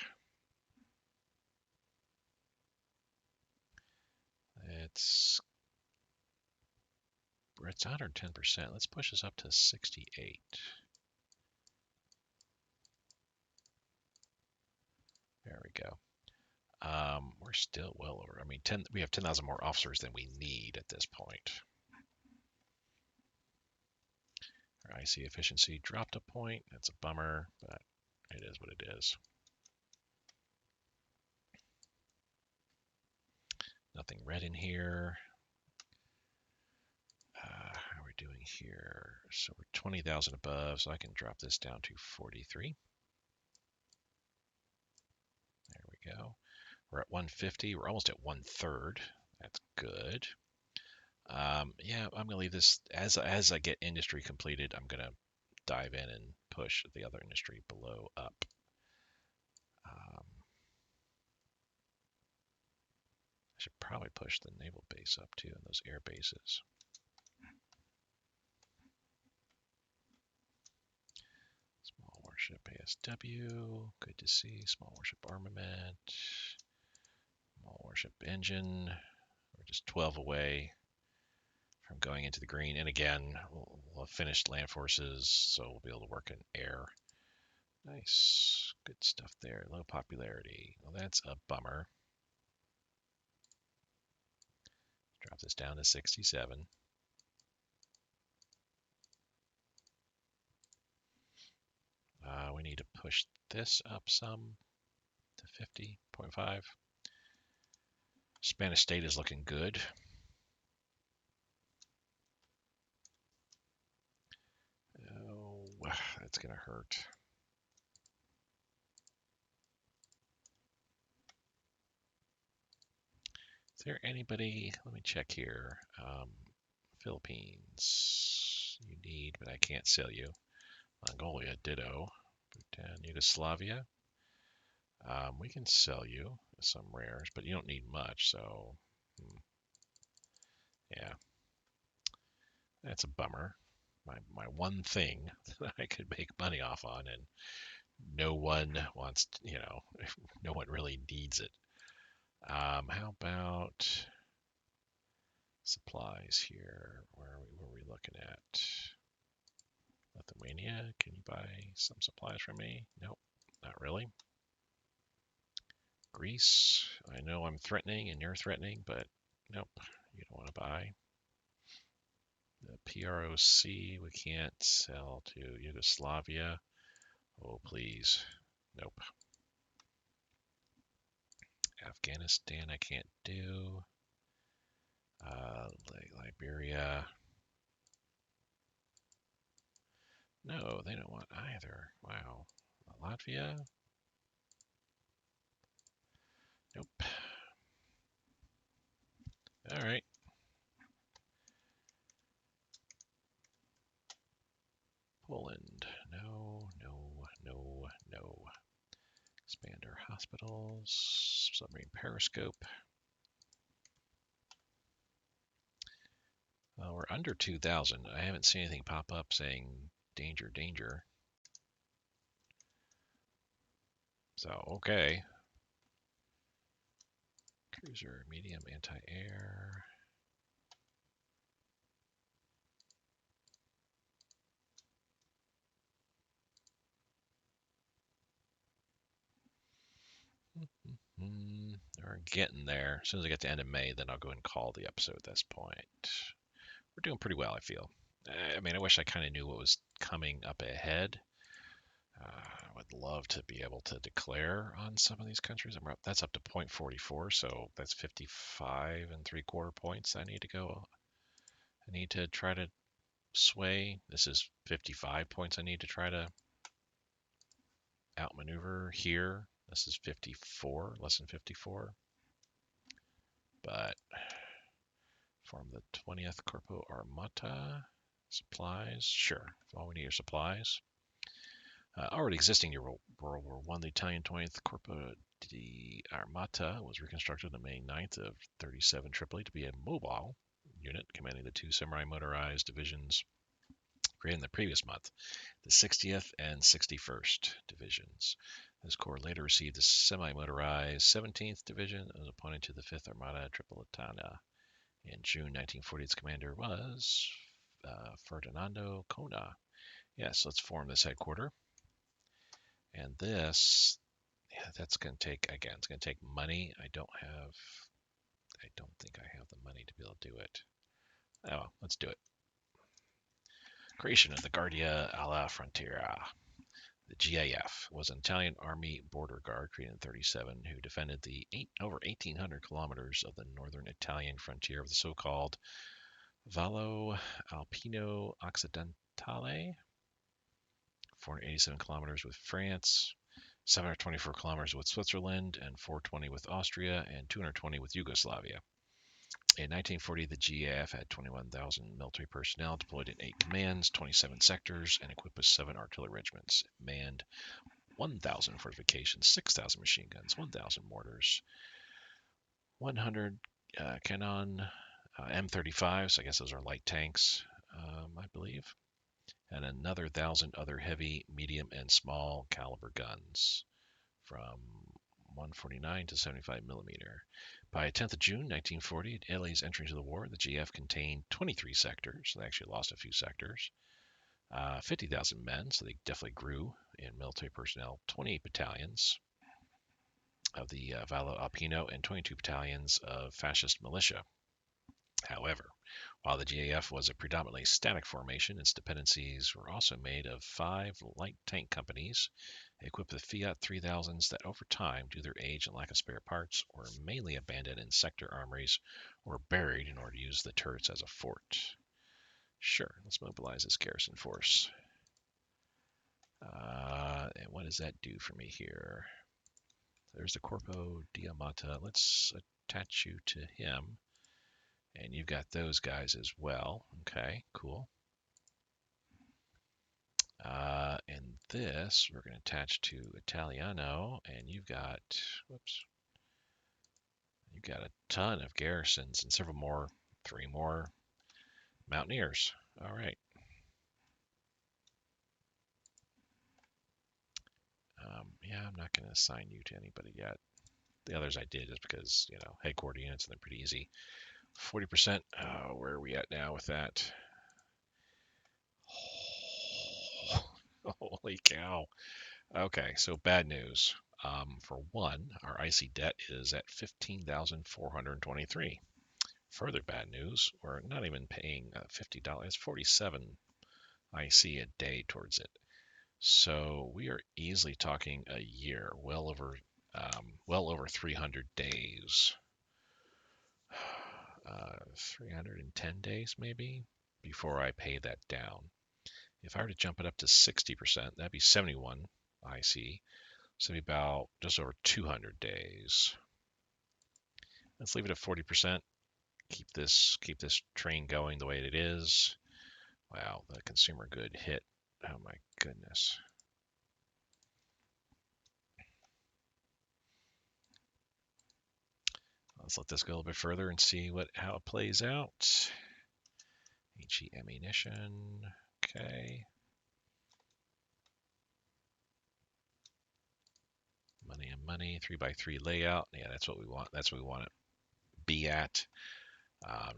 We're at 110%. Let's push this up to 68. There we go. We're still well over. I mean, we have 10,000 more officers than we need at this point. Our IC efficiency dropped a point. That's a bummer, but it is what it is. Nothing red in here. How are we doing here? So we're 20,000 above, so I can drop this down to 43. There we go. We're at 150. We're almost at 1/3. That's good. Yeah, I'm gonna leave this as I get industry completed. I'm gonna dive in and push the other industry below up. I should probably push the naval base up too, and those air bases. Small warship ASW. Good to see. Small warship armament. Small warship engine. We're just 12 away from going into the green. And again, we'll have finished land forces, so we'll be able to work in air. Nice. Good stuff there. Low popularity. Well, that's a bummer. Drop this down to 67. We need to push this up some to 50.5. Spanish state is looking good. Oh, that's going to hurt. Is there anybody? Let me check here. Philippines, you need, but I can't sell you. Mongolia, ditto. Bhutan, Yugoslavia. We can sell you some rares, but you don't need much, so yeah, that's a bummer. My one thing that I could make money off on, and no one wants, no one really needs it. How about supplies here? Where were we looking at? Lithuania, can you buy some supplies from me? Nope, not really. Greece, I know I'm threatening and you're threatening, but nope, you don't want to buy. The PROC, we can't sell to Yugoslavia. Oh, please. Nope. Afghanistan, I can't do. Liberia. No, they don't want either. Wow. Latvia? Nope. All right. Poland. No, no, no, no. Expand our hospitals. Submarine periscope. We're under 2,000. I haven't seen anything pop up saying danger, danger. So, okay. Cruiser, medium, anti-air. We're getting there. As soon as I get to the end of May, then I'll go and call the episode at this point. We're doing pretty well, I feel. I mean, I wish I kind of knew what was coming up ahead. I would love to be able to declare on some of these countries. That's up to 0.44, so that's 55 and 3/4 points I need to go. I need to try to sway. This is 55 points I need to try to outmaneuver here. This is 54, less than 54. But form the 20th Corpo Armata. Supplies, sure. All we need are supplies. Already existing in World War I, the Italian 20th Corpo di Armata was reconstructed on May 9th of 37 Tripoli to be a mobile unit commanding the two semi-motorized divisions created in the previous month, the 60th and 61st Divisions. This corps later received the semi-motorized 17th Division and was appointed to the 5th Armata Tripolitana. In June 1940, its commander was Ferdinando Cona. Yes, let's form this headquarter. And this, yeah, that's going to take, again, it's going to take money. I don't think I have the money to be able to do it. Oh, well, let's do it. Creation of the Guardia alla Frontiera. The GAF was an Italian Army border guard created in 1937 who defended the over 1,800 kilometers of the northern Italian frontier of the so-called Vallo Alpino Occidentale, 487 kilometers with France, 724 kilometers with Switzerland, and 420 with Austria, and 220 with Yugoslavia. In 1940, the GAF had 21,000 military personnel deployed in 8 commands, 27 sectors, and equipped with 7 artillery regiments. It manned 1,000 fortifications, 6,000 machine guns, 1,000 mortars, 100 cannon, M35s. I guess those are light tanks, I believe. and another 1,000 other heavy, medium, and small caliber guns from 149 to 75 millimeter. By 10th of June 1940, Italy's entry into the war, the GF contained 23 sectors. So they actually lost a few sectors. 50,000 men, so they definitely grew in military personnel. 28 battalions of the Vallo Alpino and 22 battalions of fascist militia. However, while the GAF was a predominantly static formation, its dependencies were also made of 5 light tank companies equipped with Fiat 3000s that over time, due to their age and lack of spare parts, were mainly abandoned in sector armories or buried in order to use the turrets as a fort. Sure, let's mobilize this garrison force. And what does that do for me here? There's the Corpo Diamata. Let's attach you to him. And you've got those guys as well. Okay, cool. And this we're going to attach to Italiano, and you've got, whoops, you've got a ton of garrisons and several more, 3 more mountaineers. All right. Yeah, I'm not going to assign you to anybody yet. The others I did just because, headquarter units, and they're pretty easy. 40%, where are we at now with that? Holy cow. Okay, so bad news. For one, our IC debt is at 15,423. Further bad news, we're not even paying $50, 47 IC a day towards it. So we are easily talking a year, well over 300 days. 310 days maybe before I pay that down. If I were to jump it up to 60%, that'd be 71 IC. So it'd be about just over 200 days. Let's leave it at 40%. Keep this train going the way it is. Wow, the consumer good hit. Oh my goodness. Let's let this go a little bit further and see how it plays out. HE ammunition. Okay. Money and money. 3x3 layout. Yeah, that's what we want. That's what we want to be at.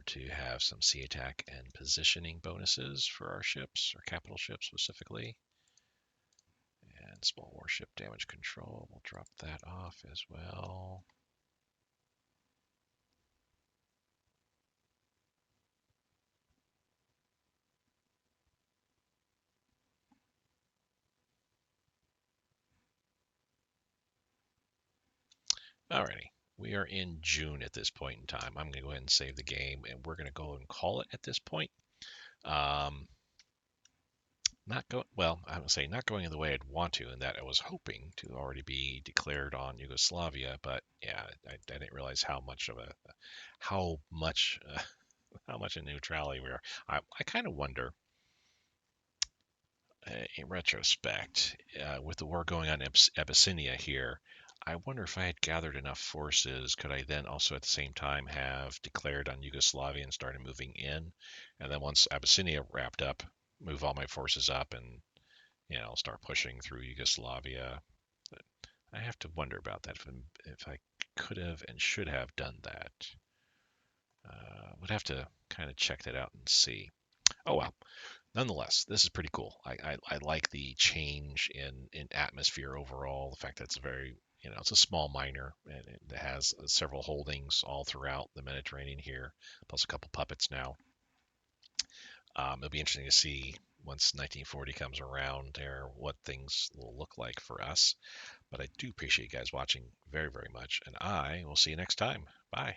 To have some sea attack and positioning bonuses for our ships, our capital ships specifically. And small warship damage control. We'll drop that off as well. Alrighty, we are in June at this point in time. I'm going to go ahead and save the game, and we're going to go and call it at this point. Not go well. I would say not going in the way I'd want to, in that I was hoping to already be declared on Yugoslavia, but yeah, I didn't realize how much how much in neutrality we are. I kind of wonder, in retrospect, with the war going on in Abyssinia here, I wonder if I had gathered enough forces, could I then also at the same time have declared on Yugoslavia and started moving in? And then once Abyssinia wrapped up, move all my forces up and, start pushing through Yugoslavia. But I have to wonder about that, if I could have and should have done that. Would have to kind of check that out and see. Oh well, nonetheless, this is pretty cool. I like the change in atmosphere overall. The fact that it's it's a small minor and it has several holdings all throughout the Mediterranean here, plus a couple puppets now. It'll be interesting to see once 1940 comes around there what things will look like for us. But I do appreciate you guys watching very, very much, and I will see you next time. Bye.